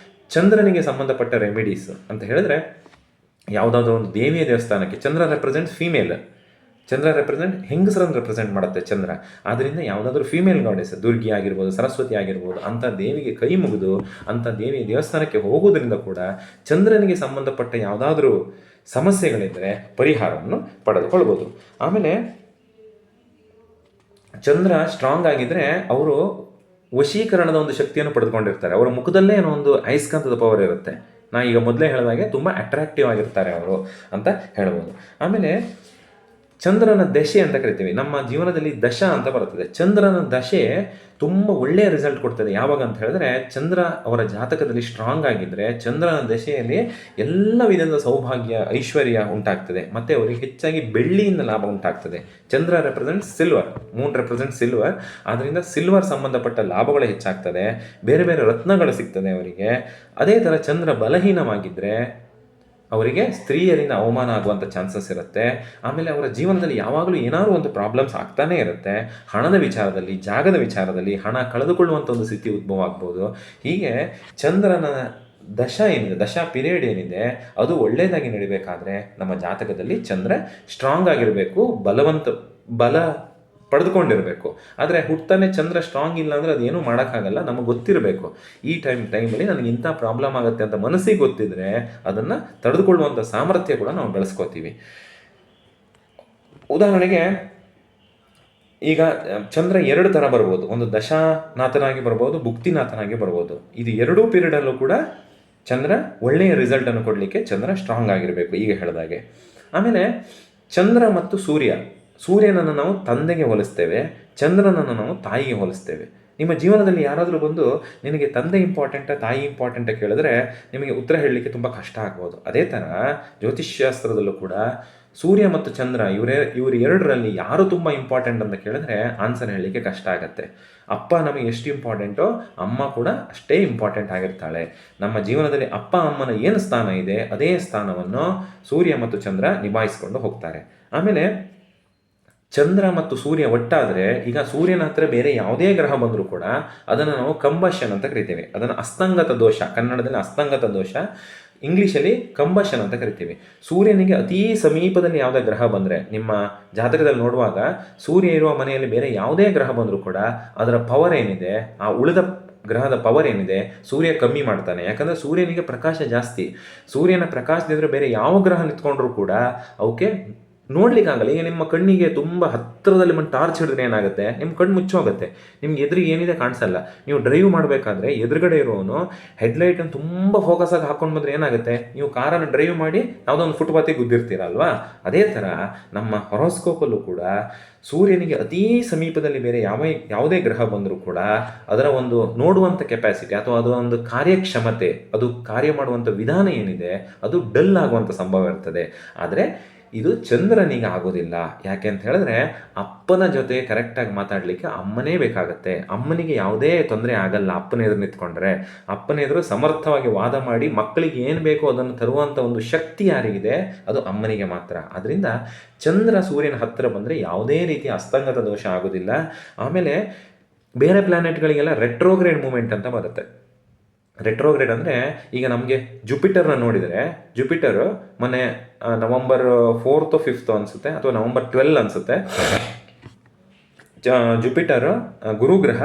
ಚಂದ್ರನಿಗೆ ಸಂಬಂಧಪಟ್ಟ ರೆಮಿಡೀಸ್ ಅಂತ ಹೇಳಿದ್ರೆ, ಯಾವುದಾದ್ರೂ ಒಂದು ದೇವಿಯ ದೇವಸ್ಥಾನಕ್ಕೆ, ಚಂದ್ರ ರೆಪ್ರೆಸೆಂಟ್ಸ್ ಫೀಮೇಲ್, ಚಂದ್ರ ರೆಪ್ರೆಸೆಂಟ್ ಹೆಂಗಸರನ್ನು ರೆಪ್ರೆಸೆಂಟ್ ಮಾಡುತ್ತೆ ಚಂದ್ರ. ಆದ್ದರಿಂದ ಯಾವುದಾದ್ರೂ ಫೀಮೇಲ್ ಗಾಡೆಸ್, ದುರ್ಗಿ ಆಗಿರ್ಬೋದು, ಸರಸ್ವತಿ ಆಗಿರ್ಬೋದು, ಅಂಥ ದೇವಿಗೆ ಕೈ ಮುಗಿದು ಅಂಥ ದೇವಿಯ ದೇವಸ್ಥಾನಕ್ಕೆ ಹೋಗೋದ್ರಿಂದ ಕೂಡ ಚಂದ್ರನಿಗೆ ಸಂಬಂಧಪಟ್ಟ ಯಾವುದಾದ್ರೂ ಸಮಸ್ಯೆಗಳಿದ್ದರೆ ಪರಿಹಾರವನ್ನು ಪಡೆದುಕೊಳ್ಬೋದು. ಆಮೇಲೆ ಚಂದ್ರ ಸ್ಟ್ರಾಂಗ್ ಆಗಿದ್ದರೆ ಅವರು ವಶೀಕರಣದ ಒಂದು ಶಕ್ತಿಯನ್ನು ಪಡೆದುಕೊಂಡಿರ್ತಾರೆ. ಅವರ ಮುಖದಲ್ಲೇ ಏನೋ ಒಂದು ಅಯಸ್ಕಾಂತದ ಪವರ್ ಇರುತ್ತೆ. ನಾ ಈಗ ಮೊದಲೇ ಹೇಳಿದಾಗೆ ತುಂಬ ಅಟ್ರಾಕ್ಟಿವ್ ಆಗಿರ್ತಾರೆ ಅವರು ಅಂತ ಹೇಳ್ಬೋದು. ಆಮೇಲೆ ಚಂದ್ರನ ದಶೆ ಅಂತ ಕರಿತೀವಿ. ನಮ್ಮ ಜೀವನದಲ್ಲಿ ದಶ ಅಂತ ಬರ್ತದೆ. ಚಂದ್ರನ ದಶೆ ತುಂಬ ಒಳ್ಳೆಯ ರಿಸಲ್ಟ್ ಕೊಡ್ತದೆ. ಯಾವಾಗ ಅಂತ ಹೇಳಿದ್ರೆ, ಚಂದ್ರ ಅವರ ಜಾತಕದಲ್ಲಿ ಸ್ಟ್ರಾಂಗ್ ಆಗಿದ್ದರೆ ಚಂದ್ರನ ದಶೆಯಲ್ಲಿ ಎಲ್ಲ ವಿಧದ ಸೌಭಾಗ್ಯ, ಐಶ್ವರ್ಯ ಉಂಟಾಗ್ತದೆ. ಮತ್ತು ಅವರಿಗೆ ಹೆಚ್ಚಾಗಿ ಬೆಳ್ಳಿಯಿಂದ ಲಾಭ ಉಂಟಾಗ್ತದೆ. Chandra represent silver, moon represent silver. ಆದ್ದರಿಂದ ಸಿಲ್ವರ್ ಸಂಬಂಧಪಟ್ಟ ಲಾಭಗಳು ಹೆಚ್ಚಾಗ್ತದೆ, ಬೇರೆ ಬೇರೆ ರತ್ನಗಳು ಸಿಗ್ತದೆ ಅವರಿಗೆ. ಅದೇ ಥರ ಚಂದ್ರ ಬಲಹೀನವಾಗಿದ್ದರೆ ಅವರಿಗೆ ಸ್ತ್ರೀಯರಿಂದ ಅವಮಾನ ಆಗುವಂಥ ಚಾನ್ಸಸ್ ಇರುತ್ತೆ. ಆಮೇಲೆ ಅವರ ಜೀವನದಲ್ಲಿ ಯಾವಾಗಲೂ ಏನಾದರೂ ಒಂದು ಪ್ರಾಬ್ಲಮ್ಸ್ ಆಗ್ತಾನೇ ಇರುತ್ತೆ. ಹಣದ ವಿಚಾರದಲ್ಲಿ, ಜಾಗದ ವಿಚಾರದಲ್ಲಿ ಹಣ ಕಳೆದುಕೊಳ್ಳುವಂಥ ಒಂದು ಸ್ಥಿತಿ ಉದ್ಭವ ಆಗ್ಬೋದು. ಹೀಗೆ ಚಂದ್ರನ ದಶಾ ಏನಿದೆ, ದಶಾ ಪೀರಿಯಡ್ ಏನಿದೆ, ಅದು ಒಳ್ಳೆಯದಾಗಿ ನಡಿಬೇಕಾದ್ರೆ ನಮ್ಮ ಜಾತಕದಲ್ಲಿ ಚಂದ್ರ ಸ್ಟ್ರಾಂಗ್ ಆಗಿರಬೇಕು, ಬಲ ಪಡೆದುಕೊಂಡಿರಬೇಕು. ಆದರೆ ಹುಟ್ಟಾನೆ ಚಂದ್ರ ಸ್ಟ್ರಾಂಗ್ ಇಲ್ಲ ಅಂದರೆ ಅದೇನೂ ಮಾಡೋಕ್ಕಾಗಲ್ಲ. ನಮಗೆ ಗೊತ್ತಿರಬೇಕು ಈ ಟೈಮಲ್ಲಿ ನನಗೆ ಇಂಥ ಪ್ರಾಬ್ಲಮ್ ಆಗುತ್ತೆ ಅಂತ ಮನಸ್ಸಿಗೆ ಗೊತ್ತಿದ್ರೆ ಅದನ್ನು ತಡೆದುಕೊಳ್ಳುವಂಥ ಸಾಮರ್ಥ್ಯ ಕೂಡ ನಾವು ಬೆಳೆಸ್ಕೋತೀವಿ. ಉದಾಹರಣೆಗೆ ಈಗ ಚಂದ್ರ 2 ಥರ ಬರ್ಬೋದು. ಒಂದು ದಶಾನಾಥನಾಗಿ ಬರ್ಬೋದು, ಭುಕ್ತಿನಾಥನಾಗಿ ಬರ್ಬೋದು. ಇದು 2 ಪೀರಿಯಡಲ್ಲೂ ಕೂಡ ಚಂದ್ರ ಒಳ್ಳೆಯ ರಿಸಲ್ಟನ್ನು ಕೊಡಲಿಕ್ಕೆ ಚಂದ್ರ ಸ್ಟ್ರಾಂಗ್ ಆಗಿರಬೇಕು, ಈಗ ಹೇಳಿದಾಗೆ. ಆಮೇಲೆ ಚಂದ್ರ ಮತ್ತು ಸೂರ್ಯನನ್ನು ನಾವು ತಂದೆಗೆ ಹೋಲಿಸ್ತೇವೆ, ಚಂದ್ರನನ್ನು ನಾವು ತಾಯಿಗೆ ಹೋಲಿಸ್ತೇವೆ. ನಿಮ್ಮ ಜೀವನದಲ್ಲಿ ಯಾರಾದರೂ ಬಂದು ನಿನಗೆ ತಂದೆ ಇಂಪಾರ್ಟೆಂಟಾ ತಾಯಿ ಇಂಪಾರ್ಟೆಂಟಾ ಕೇಳಿದ್ರೆ ನಿಮಗೆ ಉತ್ತರ ಹೇಳಲಿಕ್ಕೆ ತುಂಬ ಕಷ್ಟ ಆಗ್ಬೋದು. ಅದೇ ಥರ ಜ್ಯೋತಿಷ್ಶಾಸ್ತ್ರದಲ್ಲೂ ಕೂಡ ಸೂರ್ಯ ಮತ್ತು ಚಂದ್ರ ಇವರು ಎರಡರಲ್ಲಿ ಯಾರು ತುಂಬ ಇಂಪಾರ್ಟೆಂಟ್ ಅಂತ ಕೇಳಿದ್ರೆ ಆನ್ಸರ್ ಹೇಳಲಿಕ್ಕೆ ಕಷ್ಟ ಆಗುತ್ತೆ. ಅಪ್ಪ ನಮಗೆ ಎಷ್ಟು ಇಂಪಾರ್ಟೆಂಟೋ ಅಮ್ಮ ಕೂಡ ಅಷ್ಟೇ ಇಂಪಾರ್ಟೆಂಟ್ ಆಗಿರ್ತಾಳೆ. ನಮ್ಮ ಜೀವನದಲ್ಲಿ ಅಪ್ಪ ಅಮ್ಮನ ಏನು ಸ್ಥಾನ ಇದೆ ಅದೇ ಸ್ಥಾನವನ್ನು ಸೂರ್ಯ ಮತ್ತು ಚಂದ್ರ ನಿಭಾಯಿಸಿಕೊಂಡು ಹೋಗ್ತಾರೆ. ಆಮೇಲೆ ಚಂದ್ರ ಮತ್ತು ಸೂರ್ಯ ಒಟ್ಟಾದರೆ, ಈಗ ಸೂರ್ಯನ ಹತ್ರ ಬೇರೆ ಯಾವುದೇ ಗ್ರಹ ಬಂದರೂ ಕೂಡ ಅದನ್ನು ನಾವು ಕಂಬಷನ್ ಅಂತ ಕರಿತೇವೆ. ಅದನ್ನು ಅಸ್ತಂಗತ ದೋಷ, ಕನ್ನಡದಲ್ಲಿ ಅಸ್ತಂಗತ ದೋಷ, ಇಂಗ್ಲೀಷಲ್ಲಿ ಕಂಬಷನ್ ಅಂತ ಕರಿತೀವಿ. ಸೂರ್ಯನಿಗೆ ಅತೀ ಸಮೀಪದಲ್ಲಿ ಯಾವುದೇ ಗ್ರಹ ಬಂದರೆ, ನಿಮ್ಮ ಜಾತಕದಲ್ಲಿ ನೋಡುವಾಗ ಸೂರ್ಯ ಇರುವ ಮನೆಯಲ್ಲಿ ಬೇರೆ ಯಾವುದೇ ಗ್ರಹ ಬಂದರೂ ಕೂಡ ಅದರ ಪವರ್ ಏನಿದೆ, ಆ ಉಳಿದ ಗ್ರಹದ ಪವರ್ ಏನಿದೆ, ಸೂರ್ಯ ಕಮ್ಮಿ ಮಾಡ್ತಾನೆ. ಯಾಕಂದರೆ ಸೂರ್ಯನಿಗೆ ಪ್ರಕಾಶ ಜಾಸ್ತಿ. ಸೂರ್ಯನ ಪ್ರಕಾಶದಿದ್ರೆ ಬೇರೆ ಯಾವ ಗ್ರಹ ನಿಂತ್ಕೊಂಡ್ರೂ ಕೂಡ ಅವಕ್ಕೆ ನೋಡ್ಲಿಕ್ಕಾಗಲ್ಲ. ಈಗ ನಿಮ್ಮ ಕಣ್ಣಿಗೆ ತುಂಬ ಹತ್ತಿರದಲ್ಲಿ ಒಂದು ಟಾರ್ಚ್ ಹಿಡಿದ್ರೆ ಏನಾಗುತ್ತೆ, ನಿಮ್ಮ ಕಣ್ಣು ಮುಚ್ಚೋಗುತ್ತೆ, ನಿಮ್ಗೆ ಎದುರಿಗೆ ಏನಿದೆ ಕಾಣಿಸಲ್ಲ. ನೀವು ಡ್ರೈವ್ ಮಾಡಬೇಕಾದ್ರೆ ಎದುರುಗಡೆ ಇರೋನು ಹೆಡ್ಲೈಟನ್ನು ತುಂಬ ಫೋಕಸ್ ಆಗಿ ಹಾಕೊಂಡು ಬಂದರೆ ಏನಾಗುತ್ತೆ, ನೀವು ಕಾರನ್ನು ಡ್ರೈವ್ ಮಾಡಿ ಯಾವುದೋ ಒಂದು ಫುಟ್ಪಾತಿಗೆ ಗುದ್ದಿರ್ತೀರಲ್ವಾ. ಅದೇ ಥರ ನಮ್ಮ ಹೊರೋಸ್ಕೋಪಲ್ಲೂ ಕೂಡ ಸೂರ್ಯನಿಗೆ ಅತೀ ಸಮೀಪದಲ್ಲಿ ಬೇರೆ ಯಾವುದೇ ಗ್ರಹ ಬಂದರೂ ಕೂಡ ಅದರ ಒಂದು ನೋಡುವಂಥ ಕೆಪಾಸಿಟಿ ಅಥವಾ ಅದರ ಒಂದು ಕಾರ್ಯಕ್ಷಮತೆ, ಅದು ಕಾರ್ಯ ಮಾಡುವಂಥ ವಿಧಾನ ಏನಿದೆ ಅದು ಡಲ್ ಆಗುವಂಥ ಸಂಭವ ಇರ್ತದೆ. ಆದರೆ ಇದು ಚಂದ್ರನಿಗೆ ಆಗೋದಿಲ್ಲ. ಯಾಕೆ ಅಂತ ಹೇಳಿದ್ರೆ ಅಪ್ಪನ ಜೊತೆ ಕರೆಕ್ಟಾಗಿ ಮಾತಾಡಲಿಕ್ಕೆ ಅಮ್ಮನೇ ಬೇಕಾಗತ್ತೆ. ಅಮ್ಮನಿಗೆ ಯಾವುದೇ ತೊಂದರೆ ಆಗಲ್ಲ ಅಪ್ಪನ ಎದುರು ನಿಂತ್ಕೊಂಡ್ರೆ. ಅಪ್ಪನ ಎದುರು ಸಮರ್ಥವಾಗಿ ವಾದ ಮಾಡಿ ಮಕ್ಕಳಿಗೆ ಏನು ಬೇಕೋ ಅದನ್ನು ತರುವಂಥ ಒಂದು ಶಕ್ತಿ ಯಾರಿಗಿದೆ, ಅದು ಅಮ್ಮನಿಗೆ ಮಾತ್ರ. ಅದರಿಂದ ಚಂದ್ರ ಸೂರ್ಯನ ಹತ್ತಿರ ಬಂದರೆ ಯಾವುದೇ ರೀತಿಯ ಅಸ್ತಂಗತ ದೋಷ ಆಗೋದಿಲ್ಲ. ಆಮೇಲೆ ಬೇರೆ ಪ್ಲ್ಯಾನೆಟ್ಗಳಿಗೆಲ್ಲ ರೆಟ್ರೋಗ್ರೇಡ್ ಮೂಮೆಂಟ್ ಅಂತ ಬರುತ್ತೆ. ರೆಟ್ರೋಗ್ರೇಡ್ ಅಂದರೆ, ಈಗ ನಮಗೆ ಜುಪಿಟರ್ನ ನೋಡಿದರೆ, ಜುಪಿಟರು ಮೊನ್ನೆ ನವಂಬರ್ 4th 5th ಅನಿಸುತ್ತೆ, ಅಥವಾ ನವಂಬರ್ 12 ಅನಿಸುತ್ತೆ, ಜುಪಿಟರು ಗುರುಗ್ರಹ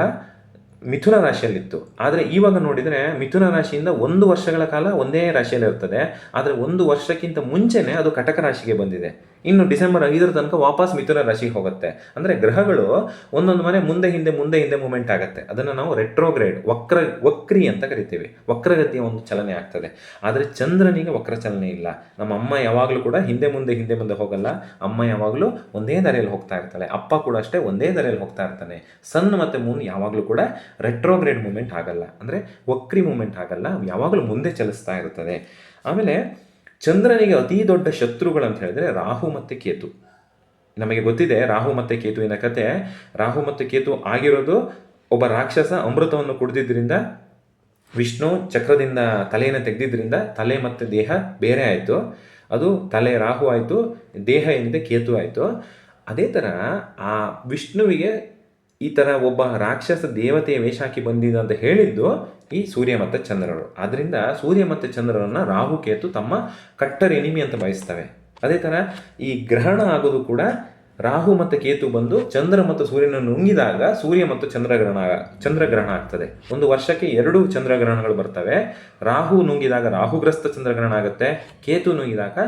ಮಿಥುನ ರಾಶಿಯಲ್ಲಿತ್ತು. ಆದರೆ ಇವಾಗ ನೋಡಿದರೆ ಮಿಥುನ ರಾಶಿಯಿಂದ 1 ವರ್ಷಗಳ ಕಾಲ ಒಂದೇ ರಾಶಿಯಲ್ಲಿ ಇರ್ತದೆ. ಆದರೆ 1 ವರ್ಷಕ್ಕಿಂತ ಮುಂಚೆನೇ ಅದು ಕಟಕ ರಾಶಿಗೆ ಬಂದಿದೆ. ಇನ್ನು ಡಿಸೆಂಬರ್ 5 ತನಕ ವಾಪಸ್ ಮಿಥುನ ರಾಶಿಗೆ ಹೋಗುತ್ತೆ. ಅಂದರೆ ಗ್ರಹಗಳು ಒಂದೊಂದು ಮನೆ ಮುಂದೆ ಹಿಂದೆ ಮೂಮೆಂಟ್ ಆಗುತ್ತೆ. ಅದನ್ನು ನಾವು ರೆಟ್ರೋಗ್ರೇಡ್, ವಕ್ರಿ ಅಂತ ಕರಿತೀವಿ. ವಕ್ರಗತಿಯ ಒಂದು ಚಲನೆ ಆಗ್ತದೆ. ಆದರೆ ಚಂದ್ರನಿಗೆ ವಕ್ರ ಚಲನೆ ಇಲ್ಲ. ನಮ್ಮ ಅಮ್ಮ ಯಾವಾಗಲೂ ಕೂಡ ಹಿಂದೆ ಮುಂದೆ ಹೋಗಲ್ಲ. ಅಮ್ಮ ಯಾವಾಗಲೂ ಒಂದೇ ದಾರಿಯಲ್ಲಿ ಹೋಗ್ತಾ ಇರ್ತಾಳೆ. ಅಪ್ಪ ಕೂಡ ಅಷ್ಟೇ ಒಂದೇ ದಾರಿಯಲ್ಲಿ ಹೋಗ್ತಾ ಇರ್ತಾನೆ. ಸನ್ ಮತ್ತು ಮೂನ್ ಯಾವಾಗಲೂ ಕೂಡ ರೆಟ್ರೋಗ್ರೇಡ್ ಮೂಮೆಂಟ್ ಆಗಲ್ಲ, ಅಂದರೆ ವಕ್ರಿ ಮೂಮೆಂಟ್ ಆಗಲ್ಲ, ಯಾವಾಗಲೂ ಮುಂದೆ ಚಲಿಸ್ತಾ ಇರ್ತದೆ. ಆಮೇಲೆ ಚಂದ್ರನಿಗೆ ಅತೀ ದೊಡ್ಡ ಶತ್ರುಗಳು ಅಂತ ಹೇಳಿದ್ರೆ ರಾಹು ಮತ್ತು ಕೇತು. ನಮಗೆ ಗೊತ್ತಿದೆ ರಾಹು ಮತ್ತು ಕೇತುವಿನ ಕತೆ. ರಾಹು ಮತ್ತು ಕೇತು ಆಗಿರೋದು, ಒಬ್ಬ ರಾಕ್ಷಸ ಅಮೃತವನ್ನು ಕುಡಿದಿದ್ದರಿಂದ ವಿಷ್ಣು ಚಕ್ರದಿಂದ ತಲೆಯನ್ನು ತೆಗೆದಿದ್ದರಿಂದ ತಲೆ ಮತ್ತು ದೇಹ ಬೇರೆ ಆಯಿತು. ಅದು ತಲೆ ರಾಹು ಆಯಿತು, ದೇಹ ಏನಿದೆ ಕೇತು ಆಯಿತು. ಅದೇ ಥರ ಆ ವಿಷ್ಣುವಿಗೆ ಈ ಥರ ಒಬ್ಬ ರಾಕ್ಷಸ ದೇವತೆಯ ವೇಷ ಹಾಕಿ ಬಂದಿದೆ ಅಂತ ಹೇಳಿದ್ದು ಈ ಸೂರ್ಯ ಮತ್ತು ಚಂದ್ರರು. ಆದ್ದರಿಂದ ಸೂರ್ಯ ಮತ್ತು ಚಂದ್ರರನ್ನು ರಾಹು ಕೇತು ತಮ್ಮ ಕಟ್ಟರ್ ಎನಿಮಿ ಅಂತ ಭಾವಿಸ್ತವೆ. ಅದೇ ಥರ ಈ ಗ್ರಹಣ ಆಗೋದು ಕೂಡ ರಾಹು ಮತ್ತು ಕೇತು ಬಂದು ಚಂದ್ರ ಮತ್ತು ಸೂರ್ಯನ ನುಂಗಿದಾಗ ಸೂರ್ಯ ಮತ್ತು ಚಂದ್ರಗ್ರಹಣ ಆಗ್ತದೆ. 1 ವರ್ಷಕ್ಕೆ 2 ಚಂದ್ರಗ್ರಹಣಗಳು ಬರ್ತವೆ. ರಾಹು ನುಂಗಿದಾಗ ರಾಹುಗ್ರಸ್ತ ಚಂದ್ರಗ್ರಹಣ ಆಗುತ್ತೆ, ಕೇತು ನುಂಗಿದಾಗ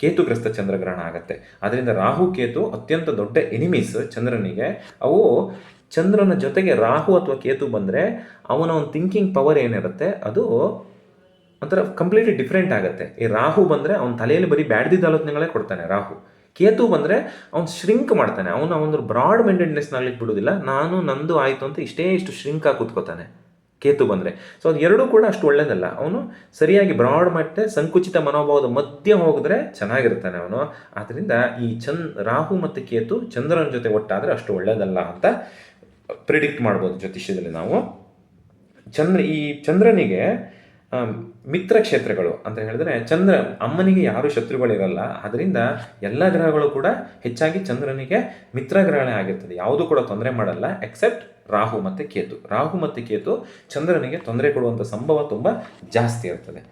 ಕೇತುಗ್ರಸ್ತ ಚಂದ್ರಗ್ರಹಣ ಆಗುತ್ತೆ. ಆದ್ದರಿಂದ ರಾಹು ಕೇತು ಅತ್ಯಂತ ದೊಡ್ಡ ಎನಿಮೀಸ್ ಚಂದ್ರನಿಗೆ. ಅವು ಚಂದ್ರನ ಜೊತೆಗೆ ರಾಹು ಅಥವಾ ಕೇತು ಬಂದರೆ ಅವನ ಒಂದು ಥಿಂಕಿಂಗ್ ಪವರ್ ಏನಿರುತ್ತೆ ಅದು ಒಂಥರ ಕಂಪ್ಲೀಟ್ಲಿ ಡಿಫ್ರೆಂಟ್ ಆಗುತ್ತೆ. ಈ ರಾಹು ಬಂದರೆ ಅವನ ತಲೆಯಲ್ಲಿ ಬರೀ ಬ್ಯಾಡ್ದಿದ್ದ ಆಲೋಚನೆಗಳೇ ಕೊಡ್ತಾನೆ ರಾಹು. ಕೇತು ಬಂದರೆ ಅವ್ನು ಶ್ರಿಂಕ್ ಮಾಡ್ತಾನೆ. ಅವನು ಬ್ರಾಡ್ ಮೈಂಡೆಡ್ನೆಸ್ನಾಗ್ಲಿಕ್ಕೆ ಬಿಡೋದಿಲ್ಲ. ನಾನು ನಂದು ಆಯಿತು ಅಂತ ಇಷ್ಟು ಶ್ರಿಂಕ್ ಆಗಿ ಕೂತ್ಕೋತಾನೆ ಕೇತು ಬಂದರೆ. ಸೊ ಅದು ಎರಡೂ ಕೂಡ ಅಷ್ಟು ಒಳ್ಳೆಯದಲ್ಲ. ಅವನು ಸರಿಯಾಗಿ ಬ್ರಾಡ್ ಮತ್ತೆ ಸಂಕುಚಿತ ಮನೋಭಾವದ ಮಧ್ಯೆ ಹೋಗಿದ್ರೆ ಚೆನ್ನಾಗಿರ್ತಾನೆ ಅವನು. ಆದ್ದರಿಂದ ಈ ರಾಹು ಮತ್ತು ಕೇತು ಚಂದ್ರನ ಜೊತೆ ಒಟ್ಟಾದರೆ ಅಷ್ಟು ಒಳ್ಳೆಯದಲ್ಲ ಅಂತ ಪ್ರಿಡಿಕ್ಟ್ ಮಾಡ್ಬೋದು ಜ್ಯೋತಿಷ್ಯದಲ್ಲಿ ನಾವು. ಈ ಚಂದ್ರನಿಗೆ ಮಿತ್ರ ಕ್ಷೇತ್ರಗಳು ಅಂತ ಹೇಳಿದ್ರೆ, ಅಮ್ಮನಿಗೆ ಯಾರು ಶತ್ರುಗಳಿರಲ್ಲ. ಆದ್ದರಿಂದ ಎಲ್ಲ ಗ್ರಹಗಳು ಕೂಡ ಹೆಚ್ಚಾಗಿ ಚಂದ್ರನಿಗೆ ಮಿತ್ರ ಗ್ರಹಣೆ ಆಗಿರ್ತದೆ. ಯಾವುದೂ ಕೂಡ ತೊಂದರೆ ಮಾಡಲ್ಲ ಎಕ್ಸೆಪ್ಟ್ ರಾಹು ಮತ್ತು ಕೇತು. ರಾಹು ಮತ್ತು ಕೇತು ಚಂದ್ರನಿಗೆ ತೊಂದರೆ ಕೊಡುವಂಥ ಸಂಭವ ತುಂಬ ಜಾಸ್ತಿ ಇರ್ತದೆ.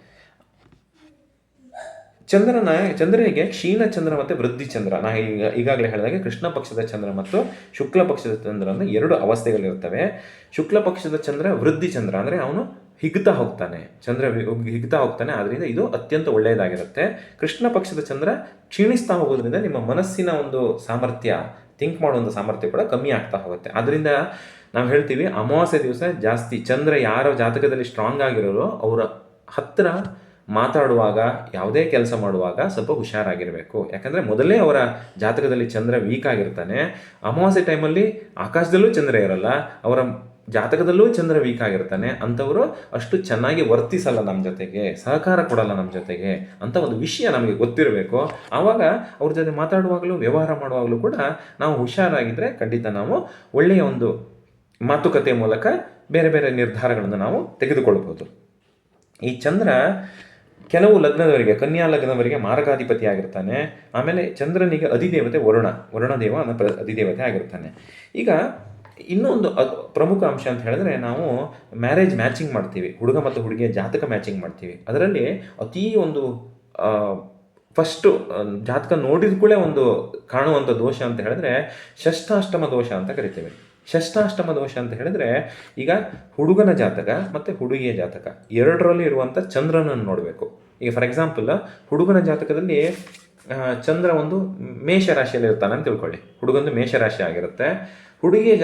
ಚಂದ್ರನಿಗೆ ಕ್ಷೀಣ ಚಂದ್ರ ಮತ್ತು ವೃದ್ಧಿ ಚಂದ್ರ, ನಾ ಈಗಾಗಲೇ ಹೇಳಿದಾಗೆ ಕೃಷ್ಣ ಪಕ್ಷದ ಚಂದ್ರ ಮತ್ತು ಶುಕ್ಲ ಪಕ್ಷದ ಚಂದ್ರ ಅಂದರೆ 2 ಅವಸ್ಥೆಗಳಿರ್ತವೆ. ಶುಕ್ಲ ಪಕ್ಷದ ಚಂದ್ರ ವೃದ್ಧಿ ಚಂದ್ರ, ಅಂದರೆ ಅವನು ಹಿಗ್ತಾ ಹೋಗ್ತಾನೆ, ಹಿಗ್ತಾ ಹೋಗ್ತಾನೆ. ಆದ್ದರಿಂದ ಇದು ಅತ್ಯಂತ ಒಳ್ಳೆಯದಾಗಿರುತ್ತೆ. ಕೃಷ್ಣ ಪಕ್ಷದ ಚಂದ್ರ ಕ್ಷೀಣಿಸ್ತಾ ಹೋಗೋದ್ರಿಂದ ನಿಮ್ಮ ಮನಸ್ಸಿನ ಒಂದು ಸಾಮರ್ಥ್ಯ, ಥಿಂಕ್ ಮಾಡುವಂಥ ಸಾಮರ್ಥ್ಯ ಕೂಡ ಕಮ್ಮಿ ಆಗ್ತಾ ಹೋಗುತ್ತೆ. ಆದ್ದರಿಂದ ನಾವು ಹೇಳ್ತೀವಿ ಅಮಾವಾಸ್ಯೆ ದಿವಸ ಜಾಸ್ತಿ ಚಂದ್ರ ಯಾರ ಜಾತಕದಲ್ಲಿ ಸ್ಟ್ರಾಂಗ್ ಆಗಿರೋರೋ ಅವರ ಹತ್ತಿರ ಮಾತಾಡುವಾಗ, ಯಾವುದೇ ಕೆಲಸ ಮಾಡುವಾಗ ಸ್ವಲ್ಪ ಹುಷಾರಾಗಿರಬೇಕು. ಯಾಕಂದರೆ ಮೊದಲೇ ಅವರ ಜಾತಕದಲ್ಲಿ ಚಂದ್ರ ವೀಕ್ ಆಗಿರ್ತಾನೆ. ಅಮಾವಾಸ್ಯೆ ಟೈಮಲ್ಲಿ ಆಕಾಶದಲ್ಲೂ ಚಂದ್ರ ಇರಲ್ಲ, ಅವರ ಜಾತಕದಲ್ಲೂ ಚಂದ್ರ ವೀಕ್ ಆಗಿರ್ತಾನೆ. ಅಂಥವರು ಅಷ್ಟು ಚೆನ್ನಾಗಿ ವರ್ತಿಸಲ್ಲ ನಮ್ಮ ಜೊತೆಗೆ, ಸಹಕಾರ ಕೊಡಲ್ಲ ನಮ್ಮ ಜೊತೆಗೆ ಅಂತ ಒಂದು ವಿಷಯ ನಮಗೆ ಗೊತ್ತಿರಬೇಕು. ಆವಾಗ ಅವ್ರ ಜೊತೆ ಮಾತಾಡುವಾಗಲೂ ವ್ಯವಹಾರ ಮಾಡುವಾಗಲೂ ಕೂಡ ನಾವು ಹುಷಾರಾಗಿದ್ದರೆ ಖಂಡಿತ ನಾವು ಒಳ್ಳೆಯ ಒಂದು ಮಾತುಕತೆ ಮೂಲಕ ಬೇರೆ ಬೇರೆ ನಿರ್ಧಾರಗಳನ್ನು ನಾವು ತೆಗೆದುಕೊಳ್ಬೋದು. ಈ ಚಂದ್ರ ಕೆಲವು ಲಗ್ನದವರಿಗೆ, ಕನ್ಯಾ ಲಗ್ನದವರಿಗೆ ಮಾರಕಾಧಿಪತಿ ಆಗಿರ್ತಾನೆ. ಆಮೇಲೆ ಚಂದ್ರನಿಗೆ ಅಧಿದೇವತೆ ವರುಣದೇವ ಅನ್ನೋ ಅಧಿದೇವತೆ ಆಗಿರ್ತಾನೆ. ಈಗ ಇನ್ನೊಂದು ಪ್ರಮುಖ ಅಂಶ ಅಂತ ಹೇಳಿದ್ರೆ, ನಾವು ಮ್ಯಾರೇಜ್ ಮ್ಯಾಚಿಂಗ್ ಮಾಡ್ತೀವಿ, ಹುಡುಗ ಮತ್ತು ಹುಡುಗಿಯ ಜಾತಕ ಮ್ಯಾಚಿಂಗ್ ಮಾಡ್ತೀವಿ. ಅದರಲ್ಲಿ ಅತೀ ಒಂದು ಫಸ್ಟು ಜಾತಕ ನೋಡಿದ ಕೂಡಲೇ ಒಂದು ಕಾಣುವಂಥ ದೋಷ ಅಂತ ಹೇಳಿದ್ರೆ ಷಷ್ಠಾಷ್ಟಮ ದೋಷ ಅಂತ ಕರಿತೇವೆ. ಷಷ್ಠಾಷ್ಟಮ ದೋಷ ಅಂತ ಹೇಳಿದ್ರೆ, ಈಗ ಹುಡುಗನ ಜಾತಕ ಮತ್ತು ಹುಡುಗಿಯ ಜಾತಕ ಎರಡರಲ್ಲಿ ಇರುವಂಥ ಚಂದ್ರನನ್ನು ನೋಡಬೇಕು. ಈಗ ಫಾರ್ ಎಕ್ಸಾಂಪಲ್, ಹುಡುಗನ ಜಾತಕದಲ್ಲಿ ಚಂದ್ರ ಒಂದು ಮೇಷರಾಶಿಯಲ್ಲಿ ಇರ್ತಾನೆ ಅಂತ ತಿಳ್ಕೊಳ್ಳಿ. ಹುಡುಗಂದು ಮೇಷರಾಶಿ ಆಗಿರುತ್ತೆ. ಹುಡುಗಿಯ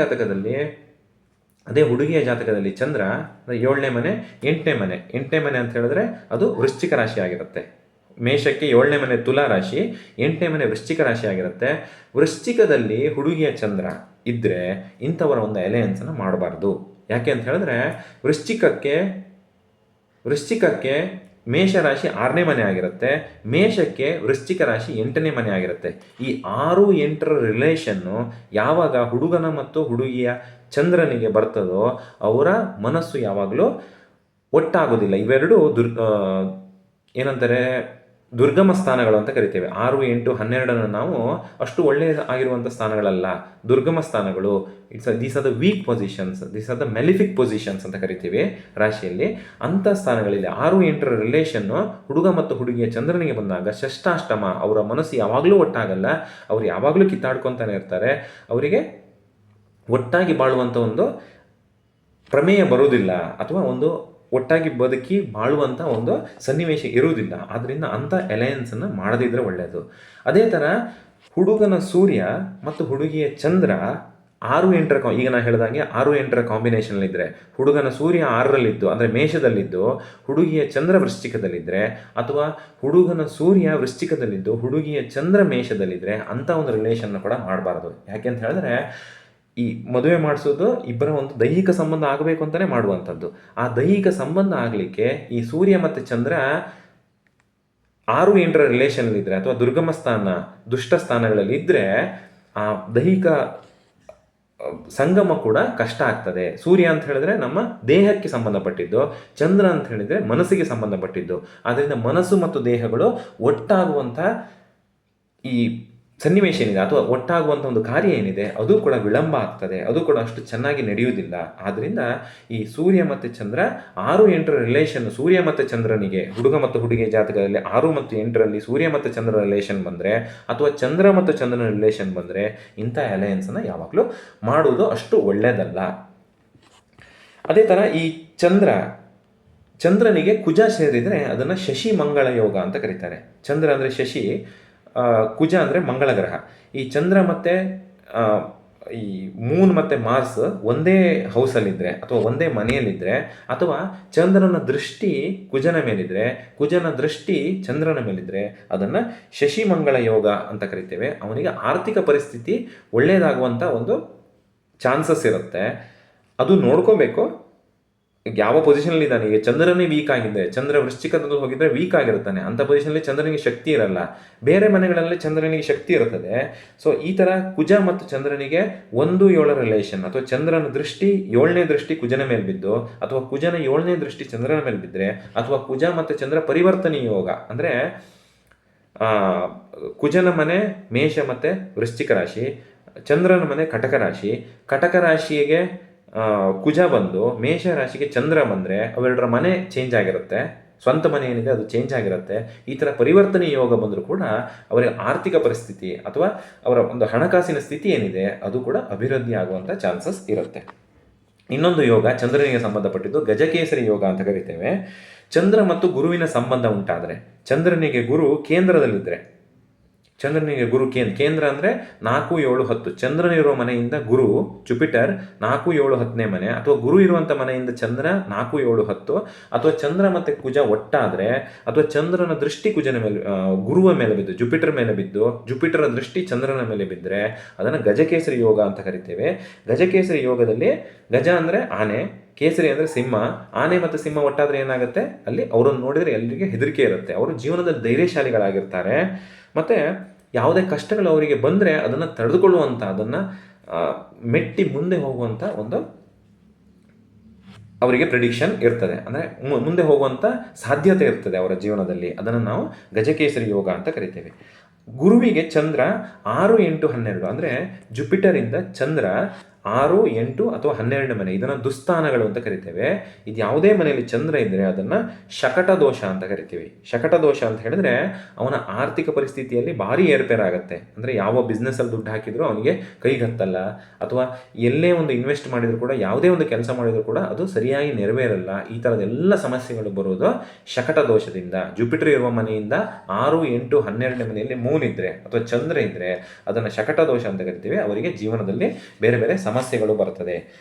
ಜಾತಕದಲ್ಲಿ ಚಂದ್ರ 7ನೇ ಮನೆ 8ನೇ ಮನೆ ಅಂತ ಹೇಳಿದ್ರೆ ಅದು ವೃಶ್ಚಿಕ ರಾಶಿ ಆಗಿರುತ್ತೆ. ಮೇಷಕ್ಕೆ 7ನೇ ಮನೆ ತುಲಾ ರಾಶಿ, 8ನೇ ಮನೆ ವೃಶ್ಚಿಕ ರಾಶಿ ಆಗಿರುತ್ತೆ. ವೃಶ್ಚಿಕದಲ್ಲಿ ಹುಡುಗಿಯ ಚಂದ್ರ ಇದ್ದರೆ ಇಂಥವರ ಒಂದು ಅಲಯನ್ಸನ್ನು ಮಾಡಬಾರ್ದು. ಯಾಕೆ ಅಂತ ಹೇಳಿದ್ರೆ, ವೃಶ್ಚಿಕಕ್ಕೆ ಮೇಷರಾಶಿ 6ನೇ ಮನೆ ಆಗಿರುತ್ತೆ, ಮೇಷಕ್ಕೆ ವೃಶ್ಚಿಕ ರಾಶಿ 8ನೇ ಮನೆ ಆಗಿರುತ್ತೆ. ಈ 6-8ರ ರಿಲೇಷನ್ನು ಯಾವಾಗ ಹುಡುಗನ ಮತ್ತು ಹುಡುಗಿಯ ಚಂದ್ರನಿಗೆ ಬರ್ತದೋ ಅವರ ಮನಸ್ಸು ಯಾವಾಗಲೂ ಒಟ್ಟಾಗೋದಿಲ್ಲ. ಇವೆರಡು ಏನಂತಾರೆ, ದುರ್ಗಮ ಸ್ಥಾನಗಳು ಅಂತ ಕರಿತೇವೆ. 6, 8, 12 ನಾವು ಅಷ್ಟು ಒಳ್ಳೆಯ ಆಗಿರುವಂಥ ಸ್ಥಾನಗಳಲ್ಲ, ದುರ್ಗಮ ಸ್ಥಾನಗಳು. These are the weak positions, these are the malefic positions ಅಂತ ಕರಿತೀವಿ ರಾಶಿಯಲ್ಲಿ. ಅಂಥ ಸ್ಥಾನಗಳಿದೆ. 6, 8ರ ರಿಲೇಷನ್ನು ಹುಡುಗ ಮತ್ತು ಹುಡುಗಿಯ ಚಂದ್ರನಿಗೆ ಬಂದಾಗ ಷಷ್ಠಾಷ್ಟಮ, ಅವರ ಮನಸ್ಸು ಯಾವಾಗಲೂ ಒಟ್ಟಾಗಲ್ಲ, ಅವರು ಯಾವಾಗಲೂ ಕಿತ್ತಾಡ್ಕೊತಾನೆ ಇರ್ತಾರೆ. ಅವರಿಗೆ ಒಟ್ಟಾಗಿ ಬಾಳುವಂಥ ಒಂದು ಪ್ರಮೇಯ ಬರುವುದಿಲ್ಲ, ಅಥವಾ ಒಂದು ಒಟ್ಟಾಗಿ ಬದುಕಿ ಬಾಳುವಂಥ ಒಂದು ಸನ್ನಿವೇಶ ಇರುವುದಿಲ್ಲ. ಆದ್ದರಿಂದ ಅಂಥ ಅಲಯನ್ಸನ್ನು ಮಾಡದಿದ್ದರೆ ಒಳ್ಳೆಯದು. ಅದೇ ಥರ ಹುಡುಗನ ಸೂರ್ಯ ಮತ್ತು ಹುಡುಗಿಯ ಚಂದ್ರ 6, 8ರ ಈಗ ನಾನು ಹೇಳಿದಂಗೆ 6, 8ರ ಕಾಂಬಿನೇಷನಲ್ಲಿದ್ದರೆ, ಹುಡುಗನ ಸೂರ್ಯ 6ರಲ್ಲಿದ್ದು ಅಂದರೆ ಮೇಷದಲ್ಲಿದ್ದು ಹುಡುಗಿಯ ಚಂದ್ರ ವೃಶ್ಚಿಕದಲ್ಲಿದ್ದರೆ, ಅಥವಾ ಹುಡುಗನ ಸೂರ್ಯ ವೃಶ್ಚಿಕದಲ್ಲಿದ್ದು ಹುಡುಗಿಯ ಚಂದ್ರ ಮೇಷದಲ್ಲಿದ್ದರೆ ಅಂಥ ಒಂದು ರಿಲೇಷನ್ನ ಕೂಡ ಮಾಡಬಾರ್ದು. ಯಾಕೆ ಅಂತ ಹೇಳಿದ್ರೆ, ಈ ಮದುವೆ ಮಾಡಿಸೋದು ಇಬ್ಬರ ಒಂದು ದೈಹಿಕ ಸಂಬಂಧ ಆಗಬೇಕು ಅಂತಲೇ ಮಾಡುವಂಥದ್ದು. ಆ ದೈಹಿಕ ಸಂಬಂಧ ಆಗಲಿಕ್ಕೆ ಈ ಸೂರ್ಯ ಮತ್ತು ಚಂದ್ರ 6, 8ರ ರಿಲೇಷನಲ್ಲಿದ್ದರೆ ಅಥವಾ ದುರ್ಗಮ ಸ್ಥಾನ, ದುಷ್ಟ ಸ್ಥಾನಗಳಲ್ಲಿ ಇದ್ದರೆ ಆ ದೈಹಿಕ ಸಂಗಮ ಕೂಡ ಕಷ್ಟ ಆಗ್ತದೆ. ಸೂರ್ಯ ಅಂತ ಹೇಳಿದ್ರೆ ನಮ್ಮ ದೇಹಕ್ಕೆ ಸಂಬಂಧಪಟ್ಟಿದ್ದು, ಚಂದ್ರ ಅಂತ ಹೇಳಿದರೆ ಮನಸ್ಸಿಗೆ ಸಂಬಂಧಪಟ್ಟಿದ್ದು. ಆದ್ದರಿಂದ ಮನಸ್ಸು ಮತ್ತು ದೇಹಗಳು ಒಟ್ಟಾಗುವಂಥ ಈ ಸನ್ನಿವೇಶ ಏನಿದೆ ಅಥವಾ ಒಟ್ಟಾಗುವಂಥ ಒಂದು ಕಾರ್ಯ ಏನಿದೆ ಅದು ಕೂಡ ವಿಳಂಬ ಆಗ್ತದೆ, ಅದು ಕೂಡ ಅಷ್ಟು ಚೆನ್ನಾಗಿ ನಡೆಯುವುದಿಲ್ಲ. ಆದ್ದರಿಂದ ಈ ಸೂರ್ಯ ಮತ್ತು ಚಂದ್ರ 6, 8ರ ರಿಲೇಷನ್, ಸೂರ್ಯ ಮತ್ತು ಚಂದ್ರನಿಗೆ ಹುಡುಗ ಮತ್ತು ಹುಡುಗಿಯ ಜಾತಕದಲ್ಲಿ 6 ಮತ್ತು 8ರಲ್ಲಿ ಸೂರ್ಯ ಮತ್ತು ಚಂದ್ರ ರಿಲೇಷನ್ ಬಂದರೆ, ಅಥವಾ ಚಂದ್ರ ಮತ್ತು ಚಂದ್ರನ ರಿಲೇಷನ್ ಬಂದರೆ ಇಂಥ ಅಲಯನ್ಸನ್ನು ಯಾವಾಗಲೂ ಮಾಡುವುದು ಅಷ್ಟು ಒಳ್ಳೆಯದಲ್ಲ. ಅದೇ ಥರ ಈ ಚಂದ್ರನಿಗೆ ಕುಜ ಸೇರಿದರೆ ಅದನ್ನು ಶಶಿ ಮಂಗಳ ಯೋಗ ಅಂತ ಕರೀತಾರೆ. ಚಂದ್ರ ಅಂದರೆ ಶಶಿ, ಕುಜ ಅಂದರೆ ಮಂಗಳ ಗ್ರಹ. ಈ ಚಂದ್ರ ಮತ್ತು ಈ ಮೂನ್ ಮತ್ತು ಮಾರ್ಸ್ ಒಂದೇ ಹೌಸಲ್ಲಿದ್ದರೆ ಅಥವಾ ಒಂದೇ ಮನೆಯಲ್ಲಿದ್ದರೆ, ಅಥವಾ ಚಂದ್ರನ ದೃಷ್ಟಿ ಕುಜನ ಮೇಲಿದ್ದರೆ, ಕುಜನ ದೃಷ್ಟಿ ಚಂದ್ರನ ಮೇಲಿದ್ದರೆ ಅದನ್ನು ಶಶಿ ಮಂಗಳ ಯೋಗ ಅಂತ ಕರಿತೇವೆ. ಅವನಿಗೆ ಆರ್ಥಿಕ ಪರಿಸ್ಥಿತಿ ಒಳ್ಳೆಯದಾಗುವಂಥ ಒಂದು ಚಾನ್ಸಸ್ ಇರುತ್ತೆ. ಅದು ನೋಡ್ಕೋಬೇಕು ಯಾವ ಪೊಸಿಷನಲ್ಲಿ ಇದ್ದಾನೆ. ಈಗ ಚಂದ್ರನೇ ವೀಕ್ ಆಗಿದೆ, ಚಂದ್ರ ವೃಶ್ಚಿಕದಲ್ಲಿ ಹೋಗಿದ್ರೆ ವೀಕ್ ಆಗಿರ್ತಾನೆ. ಅಂಥ ಪೊಸಿಷನಲ್ಲಿ ಚಂದ್ರನಿಗೆ ಶಕ್ತಿ ಇರಲ್ಲ. ಬೇರೆ ಮನೆಗಳಲ್ಲಿ ಚಂದ್ರನಿಗೆ ಶಕ್ತಿ ಇರ್ತದೆ. ಸೊ ಈ ಥರ ಕುಜ ಮತ್ತು ಚಂದ್ರನಿಗೆ 1, 7 ರಿಲೇಷನ್, ಅಥವಾ ಚಂದ್ರನ ದೃಷ್ಟಿ 7ನೇ ದೃಷ್ಟಿ ಕುಜನ ಮೇಲೆ ಬಿದ್ದು, ಅಥವಾ ಕುಜನ 7ನೇ ದೃಷ್ಟಿ ಚಂದ್ರನ ಮೇಲೆ ಬಿದ್ದರೆ, ಅಥವಾ ಕುಜ ಮತ್ತು ಚಂದ್ರ ಪರಿವರ್ತನೆ ಯೋಗ ಅಂದರೆ ಕುಜನ ಮನೆ ಮೇಷ ಮತ್ತು ವೃಶ್ಚಿಕ ರಾಶಿ, ಚಂದ್ರನ ಮನೆ ಕಟಕ ರಾಶಿ, ಕಟಕ ರಾಶಿಗೆ ಕುಜ ಬಂದು ಮೇಷ ರಾಶಿಗೆ ಚಂದ್ರ ಬಂದರೆ ಅವೆರಡರ ಮನೆ ಚೇಂಜ್ ಆಗಿರುತ್ತೆ, ಸ್ವಂತ ಮನೆ ಏನಿದೆ ಅದು ಚೇಂಜ್ ಆಗಿರುತ್ತೆ. ಈ ಥರ ಪರಿವರ್ತನೆ ಯೋಗ ಬಂದರೂ ಕೂಡ ಅವರ ಆರ್ಥಿಕ ಪರಿಸ್ಥಿತಿ ಅಥವಾ ಅವರ ಒಂದು ಹಣಕಾಸಿನ ಸ್ಥಿತಿ ಏನಿದೆ ಅದು ಕೂಡ ಅಭಿವೃದ್ಧಿ ಆಗುವಂಥ ಚಾನ್ಸಸ್ ಇರುತ್ತೆ. ಇನ್ನೊಂದು ಯೋಗ ಚಂದ್ರನಿಗೆ ಸಂಬಂಧಪಟ್ಟಿದ್ದು ಗಜಕೇಸರಿ ಯೋಗ ಅಂತ ಕರಿತೇವೆ. ಚಂದ್ರ ಮತ್ತು ಗುರುವಿನ ಸಂಬಂಧ ಉಂಟಾದರೆ, ಚಂದ್ರನಿಗೆ ಗುರು ಕೇಂದ್ರದಲ್ಲಿದ್ದರೆ, ಚಂದ್ರನಿಗೆ ಗುರು ಕೇಂದ್ರ ಅಂದರೆ 4, 7, 10. ಚಂದ್ರನಿರುವ ಮನೆಯಿಂದ ಗುರು ಜುಪಿಟರ್ 4, 7, 10ನೇ ಮನೆ, ಅಥವಾ ಗುರು ಇರುವಂಥ ಮನೆಯಿಂದ ಚಂದ್ರ 4, 7, 10, ಅಥವಾ ಚಂದ್ರ ಮತ್ತು ಕುಜ ಒಟ್ಟಾದರೆ, ಅಥವಾ ಚಂದ್ರನ ದೃಷ್ಟಿ ಕುಜನ ಮೇಲೆ ಗುರುವ ಮೇಲೆ ಬಿದ್ದು ಜುಪಿಟರ್ ಮೇಲೆ ಬಿದ್ದು ಜುಪಿಟರ ದೃಷ್ಟಿ ಚಂದ್ರನ ಮೇಲೆ ಬಿದ್ದರೆ ಅದನ್ನು ಗಜಕೇಸರಿ ಯೋಗ ಅಂತ ಕರಿತೇವೆ. ಗಜಕೇಸರಿ ಯೋಗದಲ್ಲಿ ಗಜ ಅಂದರೆ ಆನೆ, ಕೇಸರಿ ಅಂದರೆ ಸಿಂಹ. ಆನೆ ಮತ್ತು ಸಿಂಹ ಒಟ್ಟಾದರೆ ಏನಾಗುತ್ತೆ, ಅಲ್ಲಿ ಅವರನ್ನು ನೋಡಿದರೆ ಎಲ್ಲರಿಗೆ ಹೆದರಿಕೆ ಇರುತ್ತೆ. ಅವರು ಜೀವನದಲ್ಲಿ ಧೈರ್ಯಶಾಲಿಗಳಾಗಿರ್ತಾರೆ. ಮತ್ತು ಯಾವುದೇ ಕಷ್ಟಗಳು ಅವರಿಗೆ ಬಂದರೆ ಅದನ್ನು ತಡೆದುಕೊಳ್ಳುವಂಥ, ಅದನ್ನು ಮೆಟ್ಟಿ ಮುಂದೆ ಹೋಗುವಂಥ ಒಂದು ಅವರಿಗೆ ಪ್ರಿಡಿಕ್ಷನ್ ಇರ್ತದೆ, ಅಂದರೆ ಮುಂದೆ ಹೋಗುವಂಥ ಸಾಧ್ಯತೆ ಇರ್ತದೆ ಅವರ ಜೀವನದಲ್ಲಿ. ಅದನ್ನು ನಾವು ಗಜಕೇಸರಿ ಯೋಗ ಅಂತ ಕರಿತೇವೆ. ಗುರುವಿಗೆ ಚಂದ್ರ 6, 8, 12 ಅಂದರೆ ಜುಪಿಟರಿಂದ ಚಂದ್ರ 6, 8 ಅಥವಾ 12ನೇ ಮನೆ, ಇದನ್ನು ದುಸ್ಥಾನಗಳು ಅಂತ ಕರಿತೇವೆ. ಇದು ಯಾವುದೇ ಮನೆಯಲ್ಲಿ ಚಂದ್ರ ಇದ್ದರೆ ಅದನ್ನು ಶಕಟ ದೋಷ ಅಂತ ಕರಿತೀವಿ. ಶಕಟ ದೋಷ ಅಂತ ಹೇಳಿದ್ರೆ ಅವನ ಆರ್ಥಿಕ ಪರಿಸ್ಥಿತಿಯಲ್ಲಿ ಭಾರಿ ಏರ್ಪೇರಾಗುತ್ತೆ. ಅಂದರೆ ಯಾವ ಬಿಸ್ನೆಸ್ಸಲ್ಲಿ ದುಡ್ಡು ಹಾಕಿದರೂ ಅವನಿಗೆ ಕೈಗತ್ತಲ್ಲ, ಅಥವಾ ಎಲ್ಲೇ ಒಂದು ಇನ್ವೆಸ್ಟ್ ಮಾಡಿದರೂ ಕೂಡ, ಯಾವುದೇ ಒಂದು ಕೆಲಸ ಮಾಡಿದರೂ ಕೂಡ ಅದು ಸರಿಯಾಗಿ ನೆರವೇರಲ್ಲ. ಈ ಥರದೆಲ್ಲ ಸಮಸ್ಯೆಗಳು ಬರೋದು ಶಕಟ ದೋಷದಿಂದ. ಜುಪಿಟರ್ ಇರುವ ಮನೆಯಿಂದ 6, 8, 12ನೇ ಮನೆಯಲ್ಲಿ ಮೂನ್ ಇದ್ದರೆ ಅಥವಾ ಚಂದ್ರ ಇದ್ದರೆ ಅದನ್ನು ಶಕಟ ದೋಷ ಅಂತ ಕರಿತೀವಿ. ಅವರಿಗೆ ಜೀವನದಲ್ಲಿ ಬೇರೆ ಬೇರೆ ಸಮಸ್ಯೆಗಳು ಬರ್ತದೆ.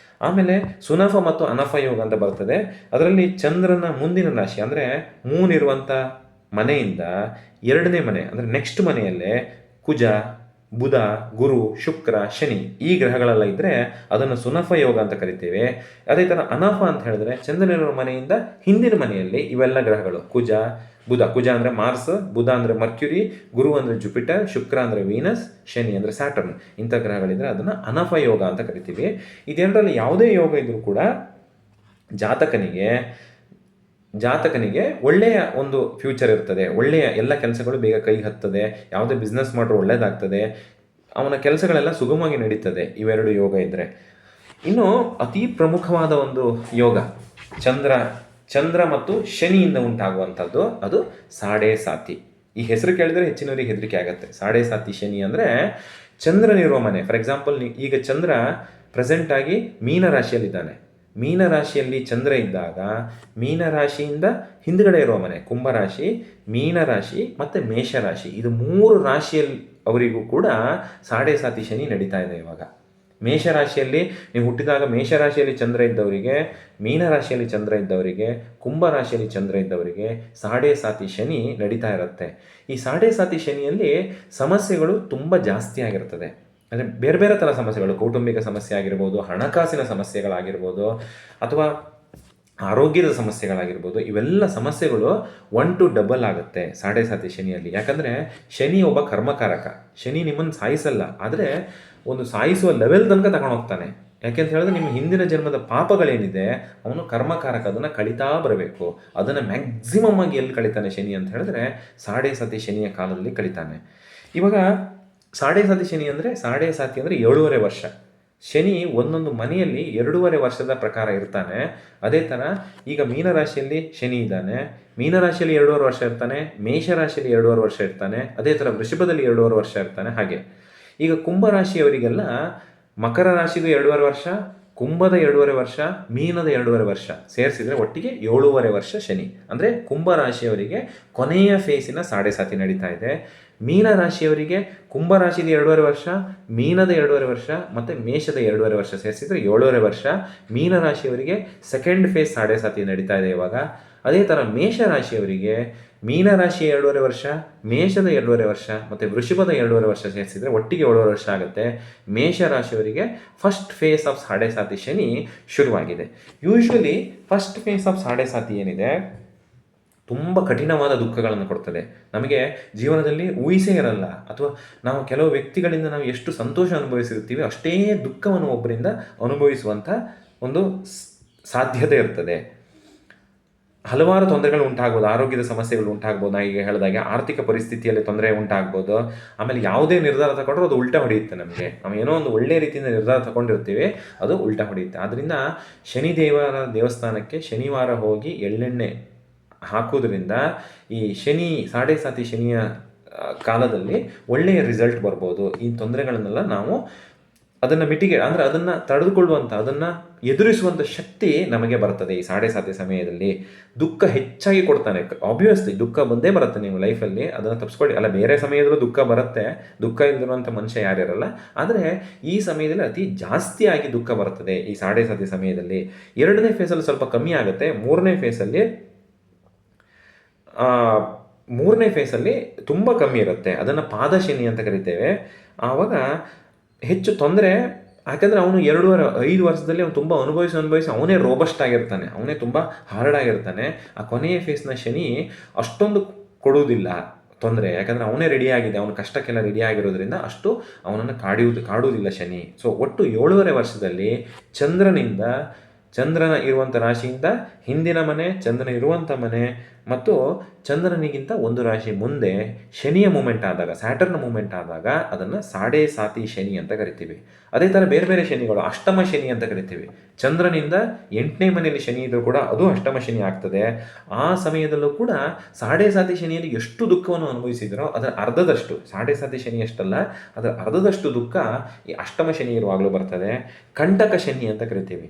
ಆಮೇಲೆ ಸುನಫ ಮತ್ತು ಅನಫ ಯೋಗ ಅಂತ ಬರ್ತದೆ. ಅದರಲ್ಲಿ ಚಂದ್ರನ ಮುಂದಿನ ರಾಶಿ ಅಂದರೆ ಮೂನ್ ಇರುವಂಥ ಮನೆಯಿಂದ 2ನೇ ಮನೆ ಅಂದರೆ ನೆಕ್ಸ್ಟ್ ಮನೆಯಲ್ಲೇ ಕುಜ, ಬುಧ, ಗುರು, ಶುಕ್ರ, ಶನಿ ಈ ಗ್ರಹಗಳೆಲ್ಲ ಇದ್ದರೆ ಅದನ್ನು ಸುನಫ ಯೋಗ ಅಂತ ಕರಿತೇವೆ. ಅದೇ ಥರ ಅನಫ ಅಂತ ಹೇಳಿದ್ರೆ ಚಂದ್ರನಿರುವ ಮನೆಯಿಂದ ಹಿಂದಿನ ಮನೆಯಲ್ಲಿ ಇವೆಲ್ಲ ಗ್ರಹಗಳು ಕುಜ, ಬುಧ, ಕುಜ ಅಂದರೆ ಮಾರ್ಸ್, ಬುಧ ಅಂದರೆ ಮರ್ಕ್ಯುರಿ, ಗುರು ಅಂದರೆ ಜುಪಿಟರ್, ಶುಕ್ರ ಅಂದರೆ ವೀನಸ್, ಶನಿ ಅಂದರೆ ಸ್ಯಾಟರ್ನ್, ಇಂಥ ಗ್ರಹಗಳಿದ್ದರೆ ಅದನ್ನು ಅನಫ ಯೋಗ ಅಂತ ಕರಿತೀವಿ. ಇದೆರಡರಲ್ಲಿ ಯಾವುದೇ ಯೋಗ ಇದ್ದರೂ ಕೂಡ ಜಾತಕನಿಗೆ ಒಳ್ಳೆಯ ಒಂದು ಫ್ಯೂಚರ್ ಇರ್ತದೆ. ಒಳ್ಳೆಯ ಎಲ್ಲ ಕೆಲಸಗಳು ಬೇಗ ಕೈಗೆ ಹತ್ತದೆ. ಯಾವುದೇ ಬಿಸ್ನೆಸ್ ಮಾಡಿದ್ರು ಒಳ್ಳೆಯದಾಗ್ತದೆ. ಅವನ ಕೆಲಸಗಳೆಲ್ಲ ಸುಗಮವಾಗಿ ನಡೀತದೆ ಇವೆರಡು ಯೋಗ ಇದ್ದರೆ. ಇನ್ನು ಅತಿ ಪ್ರಮುಖವಾದ ಒಂದು ಯೋಗ ಚಂದ್ರ ಮತ್ತು ಶನಿಯಿಂದ ಉಂಟಾಗುವಂಥದ್ದು, ಅದು ಸಾಡೆ ಸಾತಿ. ಈ ಹೆಸರು ಕೇಳಿದರೆ ಹೆಚ್ಚಿನವರಿಗೆ ಹೆದರಿಕೆ ಆಗುತ್ತೆ. ಸಾಡೆ ಸಾತಿ ಶನಿ ಅಂದರೆ ಚಂದ್ರನಿರುವ ಮನೆ. ಫಾರ್ ಎಕ್ಸಾಂಪಲ್, ಈಗ ಚಂದ್ರ ಪ್ರೆಸೆಂಟಾಗಿ ಮೀನರಾಶಿಯಲ್ಲಿದ್ದಾನೆ. ಮೀನರಾಶಿಯಲ್ಲಿ ಚಂದ್ರ ಇದ್ದಾಗ ಮೀನರಾಶಿಯಿಂದ ಹಿಂದುಗಡೆ ಇರುವ ಮನೆ ಕುಂಭರಾಶಿ, ಮೀನರಾಶಿ ಮತ್ತು ಮೇಷರಾಶಿ, ಇದು 3 ರಾಶಿಯಲ್ಲಿ ಅವರಿಗೂ ಕೂಡ ಸಾಡೆ ಸಾತಿ ಶನಿ ನಡೀತಾ ಇದೆ ಇವಾಗ. ಮೇಷರಾಶಿಯಲ್ಲಿ ನೀವು ಹುಟ್ಟಿದಾಗ ಮೇಷರಾಶಿಯಲ್ಲಿ ಚಂದ್ರ ಇದ್ದವರಿಗೆ, ಮೀನರಾಶಿಯಲ್ಲಿ ಚಂದ್ರ ಇದ್ದವರಿಗೆ, ಕುಂಭರಾಶಿಯಲ್ಲಿ ಚಂದ್ರ ಇದ್ದವರಿಗೆ ಸಾಡೆ ಸಾತಿ ಶನಿ ನಡೀತಾ ಇರುತ್ತೆ. ಈ ಸಾಡೆ ಸಾತಿ ಶನಿಯಲ್ಲಿ ಸಮಸ್ಯೆಗಳು ತುಂಬ ಜಾಸ್ತಿ ಆಗಿರ್ತದೆ. ಅಂದರೆ ಬೇರೆ ಬೇರೆ ಥರ ಸಮಸ್ಯೆಗಳು, ಕೌಟುಂಬಿಕ ಸಮಸ್ಯೆ ಆಗಿರ್ಬೋದು, ಹಣಕಾಸಿನ ಸಮಸ್ಯೆಗಳಾಗಿರ್ಬೋದು, ಅಥವಾ ಆರೋಗ್ಯದ ಸಮಸ್ಯೆಗಳಾಗಿರ್ಬೋದು. ಇವೆಲ್ಲ ಸಮಸ್ಯೆಗಳು 1 to 2 ಆಗುತ್ತೆ ಸಾಡೆ ಸಾತಿ ಶನಿಯಲ್ಲಿ. ಯಾಕಂದರೆ ಶನಿ ಒಬ್ಬ ಕರ್ಮಕಾರಕ. ಶನಿ ನಿಮ್ಮನ್ನು ಸಾಯಿಸಲ್ಲ, ಆದರೆ ಒಂದು ಸಾಯಿಸುವ ಲೆವೆಲ್ ತನಕ ತಗೊಂಡೋಗ್ತಾನೆ. ಯಾಕೆಂತ ಹೇಳಿದ್ರೆ ನಿಮ್ಮ ಹಿಂದಿನ ಜನ್ಮದ ಪಾಪಗಳೇನಿದೆ ಅವನು ಕರ್ಮಕಾರಕ, ಅದನ್ನು ಕಳೀತಾ ಬರಬೇಕು. ಅದನ್ನು ಮ್ಯಾಕ್ಸಿಮಮ್ ಆಗಿ ಎಲ್ಲಿ ಕಳೀತಾನೆ ಶನಿ ಅಂತ ಹೇಳಿದ್ರೆ ಸಾಡೆ ಸಾತಿ ಶನಿಯ ಕಾಲದಲ್ಲಿ ಕಳೀತಾನೆ. ಇವಾಗ ಸಾಡೆ ಸಾತಿ ಶನಿ ಅಂದರೆ 7.5 ವರ್ಷ. ಶನಿ ಒಂದೊಂದು ಮನೆಯಲ್ಲಿ 2.5 ವರ್ಷದ ಪ್ರಕಾರ ಇರ್ತಾನೆ. ಅದೇ ಥರ ಈಗ ಮೀನರಾಶಿಯಲ್ಲಿ ಶನಿ ಇದ್ದಾನೆ, ಮೀನರಾಶಿಯಲ್ಲಿ 2.5 ವರ್ಷ ಇರ್ತಾನೆ, ಮೇಷರಾಶಿಯಲ್ಲಿ 2.5 ವರ್ಷ ಇರ್ತಾನೆ, ಅದೇ ಥರ ವೃಷಭದಲ್ಲಿ 2.5 ವರ್ಷ ಇರ್ತಾನೆ. ಹಾಗೆ ಈಗ ಕುಂಭರಾಶಿಯವರಿಗೆಲ್ಲ ಮಕರ ರಾಶಿಗೂ 2.5 ವರ್ಷ, ಕುಂಭದ 2.5 ವರ್ಷ, ಮೀನದ 2.5 ವರ್ಷ ಸೇರಿಸಿದರೆ ಒಟ್ಟಿಗೆ 7.5 ವರ್ಷ ಶನಿ. ಅಂದರೆ ಕುಂಭರಾಶಿಯವರಿಗೆ ಕೊನೆಯ ಫೇಸಿನ ಸಾಡೆ ಸಾತಿ ನಡೀತಾ ಇದೆ. ಮೀನರಾಶಿಯವರಿಗೆ ಕುಂಭರಾಶಿದ 2.5 ವರ್ಷ, ಮೀನದ 2.5 ವರ್ಷ ಮತ್ತು ಮೇಷದ 2.5 ವರ್ಷ ಸೇರಿಸಿದರೆ 7.5 ವರ್ಷ. ಮೀನರಾಶಿಯವರಿಗೆ ಸೆಕೆಂಡ್ ಫೇಸ್ ಸಾಡೆ ಸಾತಿ ನಡೀತಾ ಇದೆ ಇವಾಗ. ಅದೇ ಥರ ಮೇಷರಾಶಿಯವರಿಗೆ ಮೀನರಾಶಿಯ 2.5 ವರ್ಷ, ಮೇಷದ 2.5 ವರ್ಷ ಮತ್ತು ವೃಷಭದ 2.5 ವರ್ಷ ಸೇರಿಸಿದರೆ ಒಟ್ಟಿಗೆ 7.5 ವರ್ಷ ಆಗುತ್ತೆ. ಮೇಷರಾಶಿಯವರಿಗೆ first phase of sade sati Shani ಶುರುವಾಗಿದೆ. Usually first phase of sade sati ಏನಿದೆ ತುಂಬ ಕಠಿಣವಾದ ದುಃಖಗಳನ್ನು ಕೊಡ್ತದೆ. ನಮಗೆ ಜೀವನದಲ್ಲಿ ಊಹಿಸೇ ಇರಲ್ಲ, ಅಥವಾ ನಾವು ಕೆಲವು ವ್ಯಕ್ತಿಗಳಿಂದ ನಾವು ಎಷ್ಟು ಸಂತೋಷ ಅನುಭವಿಸಿರ್ತೀವಿ ಅಷ್ಟೇ ದುಃಖವನ್ನು ಒಬ್ಬರಿಂದ ಅನುಭವಿಸುವಂಥ ಒಂದು ಸಾಧ್ಯತೆ ಇರ್ತದೆ. ಹಲವಾರು ತೊಂದರೆಗಳು ಉಂಟಾಗ್ಬೋದು, ಆರೋಗ್ಯದ ಸಮಸ್ಯೆಗಳು ಉಂಟಾಗ್ಬೋದು. ನಾನು ಈಗ ಹೇಳಿದಾಗೆ ಆರ್ಥಿಕ ಪರಿಸ್ಥಿತಿಯಲ್ಲಿ ತೊಂದರೆ ಉಂಟಾಗ್ಬೋದು. ಆಮೇಲೆ ಯಾವುದೇ ನಿರ್ಧಾರ ತಗೊಂಡ್ರೂ ಅದು ಉಲ್ಟಾ ಹೊಡೆಯುತ್ತೆ ನಮಗೆ. ನಾವು ಏನೋ ಒಂದು ಒಳ್ಳೆಯ ರೀತಿಯಿಂದ ನಿರ್ಧಾರ ತಗೊಂಡಿರ್ತೀವಿ, ಅದು ಉಲ್ಟಾ ಹೊಡೆಯುತ್ತೆ. ಆದ್ದರಿಂದ ಶನಿದೇವರ ದೇವಸ್ಥಾನಕ್ಕೆ ಶನಿವಾರ ಹೋಗಿ ಎಳ್ಳೆಣ್ಣೆ ಹಾಕೋದ್ರಿಂದ ಈ ಶನಿ ಸಾಡೆ ಸಾತಿ ಶನಿಯ ಕಾಲದಲ್ಲಿ ಒಳ್ಳೆಯ ರಿಸಲ್ಟ್ ಬರ್ಬೋದು. ಈ ತೊಂದರೆಗಳನ್ನೆಲ್ಲ ನಾವು ಅದನ್ನು ಅಂದರೆ ಅದನ್ನು ತಡೆದುಕೊಳ್ಳುವಂಥ, ಅದನ್ನು ಎದುರಿಸುವಂಥ ಶಕ್ತಿ ನಮಗೆ ಬರ್ತದೆ ಈ ಸಾಡೆ ಸಾತಿ ಸಮಯದಲ್ಲಿ. ದುಃಖ ಹೆಚ್ಚಾಗಿ ಕೊಡ್ತಾನೆ. ಆಬ್ವಿಯಸ್ಲಿ ದುಃಖ ಬಂದೇ ಬರುತ್ತೆ ನೀವು ಲೈಫಲ್ಲಿ, ಅದನ್ನು ತಪ್ಪಿಸ್ಕೊಳ್ಳಿ. ಅಲ್ಲ, ಬೇರೆ ಸಮಯದಲ್ಲೂ ದುಃಖ ಬರುತ್ತೆ, ದುಃಖ ಇಲ್ದಿರುವಂಥ ಮನುಷ್ಯ ಯಾರಿರಲ್ಲ. ಆದರೆ ಈ ಸಮಯದಲ್ಲಿ ಅತಿ ಜಾಸ್ತಿಯಾಗಿ ದುಃಖ ಬರ್ತದೆ ಈ ಸಾಡೆ ಸಾತಿ ಸಮಯದಲ್ಲಿ. 2ನೇ ಫೇಸಲ್ಲಿ ಸ್ವಲ್ಪ ಕಮ್ಮಿ ಆಗುತ್ತೆ. 3ನೇ ಫೇಸಲ್ಲಿ ತುಂಬ ಕಮ್ಮಿ ಇರುತ್ತೆ. ಅದನ್ನು ಪಾದಶನಿ ಅಂತ ಕರಿತೇವೆ. ಆವಾಗ ಹೆಚ್ಚು ತೊಂದರೆ, ಯಾಕಂದರೆ ಅವನು 2.5 ವರ್ಷದಲ್ಲಿ ಅವನು ತುಂಬ ಅನುಭವಿಸಿ ಅವನೇ ರೋಬಸ್ಟ್ ಆಗಿರ್ತಾನೆ, ಅವನೇ ತುಂಬ ಹಾರ್ಡ್ ಆಗಿರ್ತಾನೆ. ಆ ಕೊನೆಯ ಫೇಸ್ನ ಶನಿ ಅಷ್ಟೊಂದು ಕೊಡುವುದಿಲ್ಲ ತೊಂದರೆ, ಯಾಕಂದರೆ ಅವನೇ ರೆಡಿಯಾಗಿದೆ, ಅವನ ಕಷ್ಟಕ್ಕೆಲ್ಲ ರೆಡಿ ಆಗಿರೋದ್ರಿಂದ ಅಷ್ಟು ಅವನನ್ನು ಕಾಡುವುದಿಲ್ಲ ಶನಿ. ಸೊ ಒಟ್ಟು 7.5 ವರ್ಷದಲ್ಲಿ ಚಂದ್ರನ ಇರುವಂಥ ರಾಶಿಯಿಂದ ಹಿಂದಿನ ಮನೆ, ಚಂದ್ರನ ಇರುವಂಥ ಮನೆ ಮತ್ತು ಚಂದ್ರನಿಗಿಂತ ಒಂದು ರಾಶಿ ಮುಂದೆ ಶನಿಯ ಮೂಮೆಂಟ್ ಆದಾಗ, ಸ್ಯಾಟರ್ನ್ ಮೂಮೆಂಟ್ ಆದಾಗ ಅದನ್ನು ಸಾಡೆ ಸಾತಿ ಶನಿ ಅಂತ ಕರಿತೀವಿ. ಅದೇ ಥರ ಬೇರೆ ಬೇರೆ ಶನಿಗಳು ಅಷ್ಟಮ ಶನಿ ಅಂತ ಕರಿತೀವಿ. ಚಂದ್ರನಿಂದ 8ನೇ ಮನೆಯಲ್ಲಿ ಶನಿ ಇದ್ದರೂ ಕೂಡ ಅದು ಅಷ್ಟಮ ಶನಿ ಆಗ್ತದೆ. ಆ ಸಮಯದಲ್ಲೂ ಕೂಡ ಸಾಡೆ ಸಾತಿ ಶನಿಯಲ್ಲಿ ಎಷ್ಟು ದುಃಖವನ್ನು ಅನುಭವಿಸಿದ್ರೋ ಅದರ ಅರ್ಧದಷ್ಟು, ಸಾಡೆ ಸಾತಿ ಶನಿ ಅಷ್ಟಲ್ಲ, ಅದರ ಅರ್ಧದಷ್ಟು ದುಃಖ ಈ ಅಷ್ಟಮ ಶನಿ ಇರುವಾಗಲೂ ಬರ್ತದೆ. ಕಂಟಕ ಶನಿ ಅಂತ ಕರಿತೀವಿ.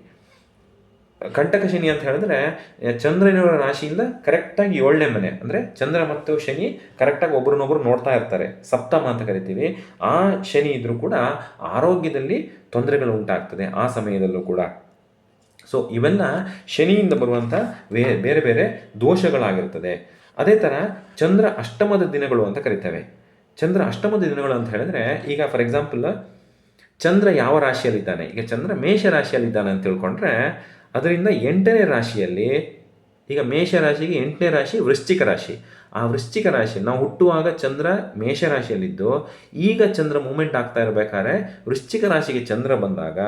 ಕಂಟಕ ಶನಿ ಅಂತ ಹೇಳಿದ್ರೆ ಚಂದ್ರನಿರುವ ರಾಶಿಯಿಂದ ಕರೆಕ್ಟಾಗಿ 7ನೇ ಮನೆ, ಅಂದರೆ ಚಂದ್ರ ಮತ್ತು ಶನಿ ಕರೆಕ್ಟಾಗಿ ಒಬ್ರನ್ನೊಬ್ರು ನೋಡ್ತಾ ಇರ್ತಾರೆ, ಸಪ್ತಮ ಅಂತ ಕರಿತೀವಿ. ಆ ಶನಿ ಇದ್ರೂ ಕೂಡ ಆರೋಗ್ಯದಲ್ಲಿ ತೊಂದರೆಗಳು ಉಂಟಾಗ್ತದೆ ಆ ಸಮಯದಲ್ಲೂ ಕೂಡ. ಸೊ ಇವೆಲ್ಲ ಶನಿಯಿಂದ ಬರುವಂಥ ಬೇರೆ ಬೇರೆ ದೋಷಗಳಾಗಿರ್ತದೆ. ಅದೇ ಥರ ಚಂದ್ರ ಅಷ್ಟಮದ ದಿನಗಳು ಅಂತ ಕರಿತೇವೆ. ಚಂದ್ರ ಅಷ್ಟಮದ ದಿನಗಳು ಅಂತ ಹೇಳಿದ್ರೆ, ಈಗ ಫಾರ್ ಎಕ್ಸಾಂಪಲ್ ಚಂದ್ರ ಯಾವ ರಾಶಿಯಲ್ಲಿದ್ದಾನೆ, ಈಗ ಚಂದ್ರ ಮೇಷ ರಾಶಿಯಲ್ಲಿದ್ದಾನೆ ಅಂತ ತಿಳ್ಕೊಂಡ್ರೆ ಅದರಿಂದ 8ನೇ ರಾಶಿಯಲ್ಲಿ, ಈಗ ಮೇಷ ರಾಶಿಗೆ 8ನೇ ರಾಶಿ ವೃಶ್ಚಿಕ ರಾಶಿ. ಆ ವೃಶ್ಚಿಕ ರಾಶಿ ನಾವು ಹುಟ್ಟುವಾಗ ಚಂದ್ರ ಮೇಷ ರಾಶಿಯಲ್ಲಿದ್ದು, ಈಗ ಚಂದ್ರ ಮೂಮೆಂಟ್ ಆಗ್ತಾ ಇರಬೇಕಾದ್ರೆ ವೃಶ್ಚಿಕ ರಾಶಿಗೆ ಚಂದ್ರ ಬಂದಾಗ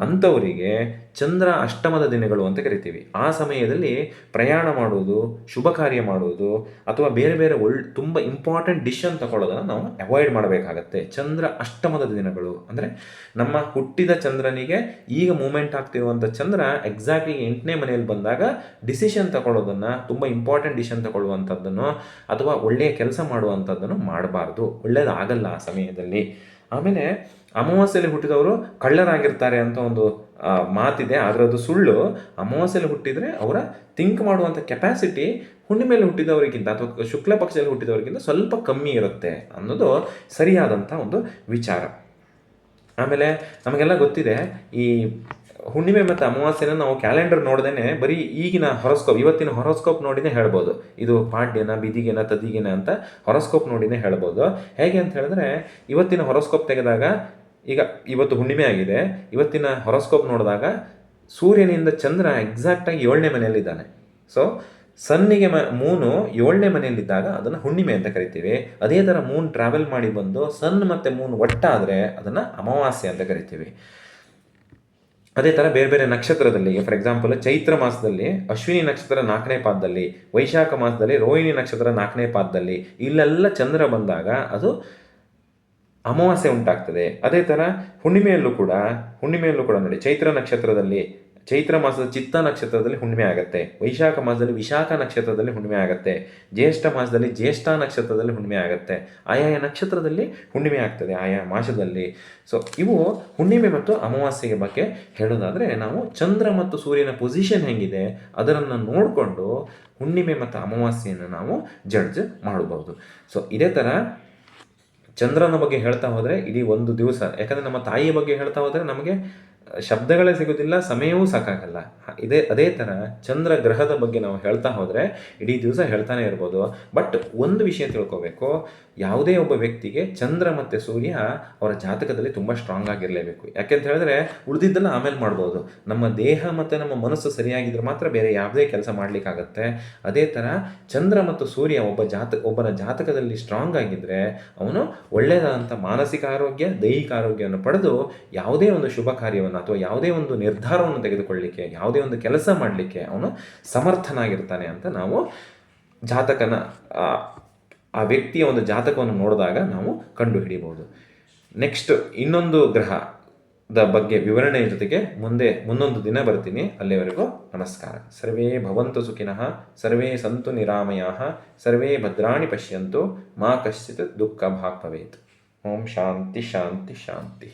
ಅಂಥವರಿಗೆ ಚಂದ್ರ ಅಷ್ಟಮದ ದಿನಗಳು ಅಂತ ಕರಿತೀವಿ. ಆ ಸಮಯದಲ್ಲಿ ಪ್ರಯಾಣ ಮಾಡುವುದು, ಶುಭ ಕಾರ್ಯ ಮಾಡುವುದು ಅಥವಾ ಬೇರೆ ಬೇರೆ ತುಂಬ ಇಂಪಾರ್ಟೆಂಟ್ ಡಿಸಿಷನ್ ತಗೊಳ್ಳೋದನ್ನು ನಾವು ಅವಾಯ್ಡ್ ಮಾಡಬೇಕಾಗತ್ತೆ. ಚಂದ್ರ ಅಷ್ಟಮದ ದಿನಗಳು ಅಂದರೆ ನಮ್ಮ ಹುಟ್ಟಿದ ಚಂದ್ರನಿಗೆ ಈಗ ಮೂಮೆಂಟ್ ಆಗ್ತಿರುವಂಥ ಚಂದ್ರ ಎಕ್ಸಾಕ್ಟ್ಲಿ 8ನೇ ಮನೆಯಲ್ಲಿ ಬಂದಾಗ ಡಿಸಿಷನ್ ತಗೊಳ್ಳೋದನ್ನು, ತುಂಬ ಇಂಪಾರ್ಟೆಂಟ್ ಡಿಸಿಷನ್ ತಗೊಳ್ಳುವಂಥದ್ದನ್ನು ಅಥವಾ ಒಳ್ಳೆಯ ಕೆಲಸ ಮಾಡುವಂಥದ್ದನ್ನು ಮಾಡಬಾರ್ದು, ಒಳ್ಳೆಯದಾಗಲ್ಲ ಆ ಸಮಯದಲ್ಲಿ. ಆಮೇಲೆ ಅಮಾವಾಸ್ಯೆಯಲ್ಲಿ ಹುಟ್ಟಿದವರು ಕಳ್ಳರಾಗಿರ್ತಾರೆ ಅಂತ ಒಂದು ಮಾತಿದೆ, ಆದರೆ ಅದು ಸುಳ್ಳು. ಅಮಾವಾಸ್ಯೆಯಲ್ಲಿ ಹುಟ್ಟಿದರೆ ಅವರ ಥಿಂಕ್ ಮಾಡುವಂಥ ಕೆಪಾಸಿಟಿ ಹುಣ್ಣಿಮೆಯಲ್ಲಿ ಹುಟ್ಟಿದವರಿಗಿಂತ ಅಥವಾ ಶುಕ್ಲ ಪಕ್ಷದಲ್ಲಿ ಹುಟ್ಟಿದವರಿಗಿಂತ ಸ್ವಲ್ಪ ಕಮ್ಮಿ ಇರುತ್ತೆ ಅನ್ನೋದು ಸರಿಯಾದಂಥ ಒಂದು ವಿಚಾರ. ಆಮೇಲೆ ನಮಗೆಲ್ಲ ಗೊತ್ತಿದೆ, ಈ ಹುಣ್ಣಿಮೆ ಮತ್ತು ಅಮಾವಾಸ್ಯೆನ ನಾವು ಕ್ಯಾಲೆಂಡರ್ ನೋಡ್ದೇ ಬರೀ ಈಗಿನ ಹೊರಸ್ಕೋಪ್, ಇವತ್ತಿನ ಹೊರಸ್ಕೋಪ್ ನೋಡಿನೇ ಹೇಳ್ಬೋದು ಇದು ಪಾಡ್ಯನ, ಬಿದಿಗೆನ, ತದಿಗೆನ ಅಂತ ಹೊರಸ್ಕೋಪ್ ನೋಡಿನೇ ಹೇಳ್ಬೋದು. ಹೇಗೆ ಅಂತ ಹೇಳಿದ್ರೆ, ಇವತ್ತಿನ ಹೊರಸ್ಕೋಪ್ ತೆಗೆದಾಗ, ಈಗ ಇವತ್ತು ಹುಣ್ಣಿಮೆ ಆಗಿದೆ, ಇವತ್ತಿನ ಹೊರಸ್ಕೋಪ್ ನೋಡಿದಾಗ ಸೂರ್ಯನಿಂದ ಚಂದ್ರ ಎಕ್ಸಾಕ್ಟಾಗಿ 7ನೇ ಮನೆಯಲ್ಲಿದ್ದಾನೆ. ಸೊ ಸನ್ನಿಗೆ ಮೂನು 7ನೇ ಮನೆಯಲ್ಲಿದ್ದಾಗ ಅದನ್ನು ಹುಣ್ಣಿಮೆ ಅಂತ ಕರಿತೀವಿ. ಅದೇ ಥರ ಮೂನ್ ಟ್ರಾವೆಲ್ ಮಾಡಿ ಬಂದು ಸನ್ ಮತ್ತು ಮೂನ್ ಒಟ್ಟಾದರೆ ಅದನ್ನು ಅಮಾವಾಸ್ಯೆ ಅಂತ ಕರಿತೀವಿ. ಅದೇ ಥರ ಬೇರೆ ಬೇರೆ ನಕ್ಷತ್ರದಲ್ಲಿ, ಫಾರ್ ಎಕ್ಸಾಂಪಲ್ ಚೈತ್ರ ಮಾಸದಲ್ಲಿ ಅಶ್ವಿನಿ ನಕ್ಷತ್ರ 4ನೇ ಪಾದದಲ್ಲಿ, ವೈಶಾಖ ಮಾಸದಲ್ಲಿ ರೋಹಿಣಿ ನಕ್ಷತ್ರ 4ನೇ ಪಾದದಲ್ಲಿ, ಇಲ್ಲೆಲ್ಲ ಚಂದ್ರ ಬಂದಾಗ ಅದು ಅಮಾವಾಸ್ಯೆ ಉಂಟಾಗ್ತದೆ. ಅದೇ ಥರ ಹುಣ್ಣಿಮೆಯಲ್ಲೂ ಕೂಡ ನೋಡಿ, ಚೈತ್ರ ನಕ್ಷತ್ರದಲ್ಲಿ, ಚೈತ್ರ ಮಾಸದ ಚಿತ್ತ ನಕ್ಷತ್ರದಲ್ಲಿ ಹುಣ್ಣಿಮೆ ಆಗುತ್ತೆ, ವೈಶಾಖ ಮಾಸದಲ್ಲಿ ವಿಶಾಖ ನಕ್ಷತ್ರದಲ್ಲಿ ಹುಣ್ಣಿಮೆ ಆಗುತ್ತೆ, ಜ್ಯೇಷ್ಠ ಮಾಸದಲ್ಲಿ ಜ್ಯೇಷ್ಠ ನಕ್ಷತ್ರದಲ್ಲಿ ಹುಣ್ಣಿಮೆ ಆಗುತ್ತೆ. ಆಯಾಯ ನಕ್ಷತ್ರದಲ್ಲಿ ಹುಣ್ಣಿಮೆ ಆಗ್ತದೆ ಆಯಾ ಮಾಸದಲ್ಲಿ. ಸೊ ಇವು ಹುಣ್ಣಿಮೆ ಮತ್ತು ಅಮಾವಾಸ್ಯೆಗೆ ಬಗ್ಗೆ ಹೇಳೋದಾದರೆ, ನಾವು ಚಂದ್ರ ಮತ್ತು ಸೂರ್ಯನ ಪೊಸಿಷನ್ ಹೆಂಗಿದೆ ಅದನ್ನು ನೋಡಿಕೊಂಡು ಹುಣ್ಣಿಮೆ ಮತ್ತು ಅಮಾವಾಸ್ಯೆಯನ್ನು ನಾವು ಜಡ್ಜ್ ಮಾಡಬಹುದು. ಸೊ ಇದೇ ಥರ ಚಂದ್ರನ ಬಗ್ಗೆ ಹೇಳ್ತಾ ಹೋದರೆ ಇಡೀ ಒಂದು ದಿವಸ, ಯಾಕಂದರೆ ನಮ್ಮ ತಾಯಿಯ ಬಗ್ಗೆ ಹೇಳ್ತಾ ಹೋದರೆ ನಮಗೆ ಶಬ್ದಗಳೇ ಸಿಗೋದಿಲ್ಲ, ಸಮಯವೂ ಸಾಕಾಗಲ್ಲ. ಅದೇ ಥರ ಚಂದ್ರ ಗ್ರಹದ ಬಗ್ಗೆ ನಾವು ಹೇಳ್ತಾ ಹೋದರೆ ಇಡೀ ದಿವಸ ಹೇಳ್ತಾನೆ ಇರ್ಬೋದು. ಬಟ್ ಒಂದು ವಿಷಯ ತಿಳ್ಕೋಬೇಕು, ಯಾವುದೇ ಒಬ್ಬ ವ್ಯಕ್ತಿಗೆ ಚಂದ್ರ ಮತ್ತು ಸೂರ್ಯ ಅವರ ಜಾತಕದಲ್ಲಿ ತುಂಬ ಸ್ಟ್ರಾಂಗ್ ಆಗಿರಲೇಬೇಕು. ಯಾಕೆಂತ ಹೇಳಿದ್ರೆ ಉಳಿದಿದ್ದೆಲ್ಲ ಆಮೇಲೆ ಮಾಡ್ಬೋದು. ನಮ್ಮ ದೇಹ ಮತ್ತು ನಮ್ಮ ಮನಸ್ಸು ಸರಿಯಾಗಿದ್ದರೆ ಮಾತ್ರ ಬೇರೆ ಯಾವುದೇ ಕೆಲಸ ಮಾಡಲಿಕ್ಕಾಗತ್ತೆ. ಅದೇ ಥರ ಚಂದ್ರ ಮತ್ತು ಸೂರ್ಯ ಒಬ್ಬನ ಜಾತಕದಲ್ಲಿ ಸ್ಟ್ರಾಂಗ್ ಆಗಿದ್ದರೆ ಅವನು ಒಳ್ಳೆಯದಾದಂಥ ಮಾನಸಿಕ ಆರೋಗ್ಯ, ದೈಹಿಕ ಆರೋಗ್ಯವನ್ನು ಪಡೆದು ಯಾವುದೇ ಒಂದು ಶುಭ ಕಾರ್ಯವನ್ನು ಅಥವಾ ಯಾವುದೇ ಒಂದು ನಿರ್ಧಾರವನ್ನು ತೆಗೆದುಕೊಳ್ಳಲಿಕ್ಕೆ, ಯಾವುದೇ ಒಂದು ಕೆಲಸ ಮಾಡಲಿಕ್ಕೆ ಅವನು ಸಮರ್ಥನಾಗಿರ್ತಾನೆ ಅಂತ ನಾವು ಜಾತಕನ, ಆ ವ್ಯಕ್ತಿಯ ಒಂದು ಜಾತಕವನ್ನು ನೋಡಿದಾಗ ನಾವು ಕಂಡುಹಿಡಿಯಬಹುದು. ನೆಕ್ಸ್ಟ್ ಇನ್ನೊಂದು ಗ್ರಹದ ಬಗ್ಗೆ ವಿವರಣೆಯ ಜೊತೆಗೆ ಮುಂದೊಂದು ದಿನ ಬರ್ತೀನಿ. ಅಲ್ಲಿವರೆಗೂ ನಮಸ್ಕಾರ. ಸರ್ವೇ ಭವಂತು ಸುಖಿನಃ, ಸರ್ವೇ ಸಂತು ನಿರಾಮಯಾಃ, ಸರ್ವೇ ಭದ್ರಾಣಿ ಪಶ್ಯಂತು, ಮಾ ಕಶ್ಚಿತ್ ದುಃಖ ಭಾಗ್ ಭವೇತ್. ಓಂ ಶಾಂತಿ ಶಾಂತಿ ಶಾಂತಿ.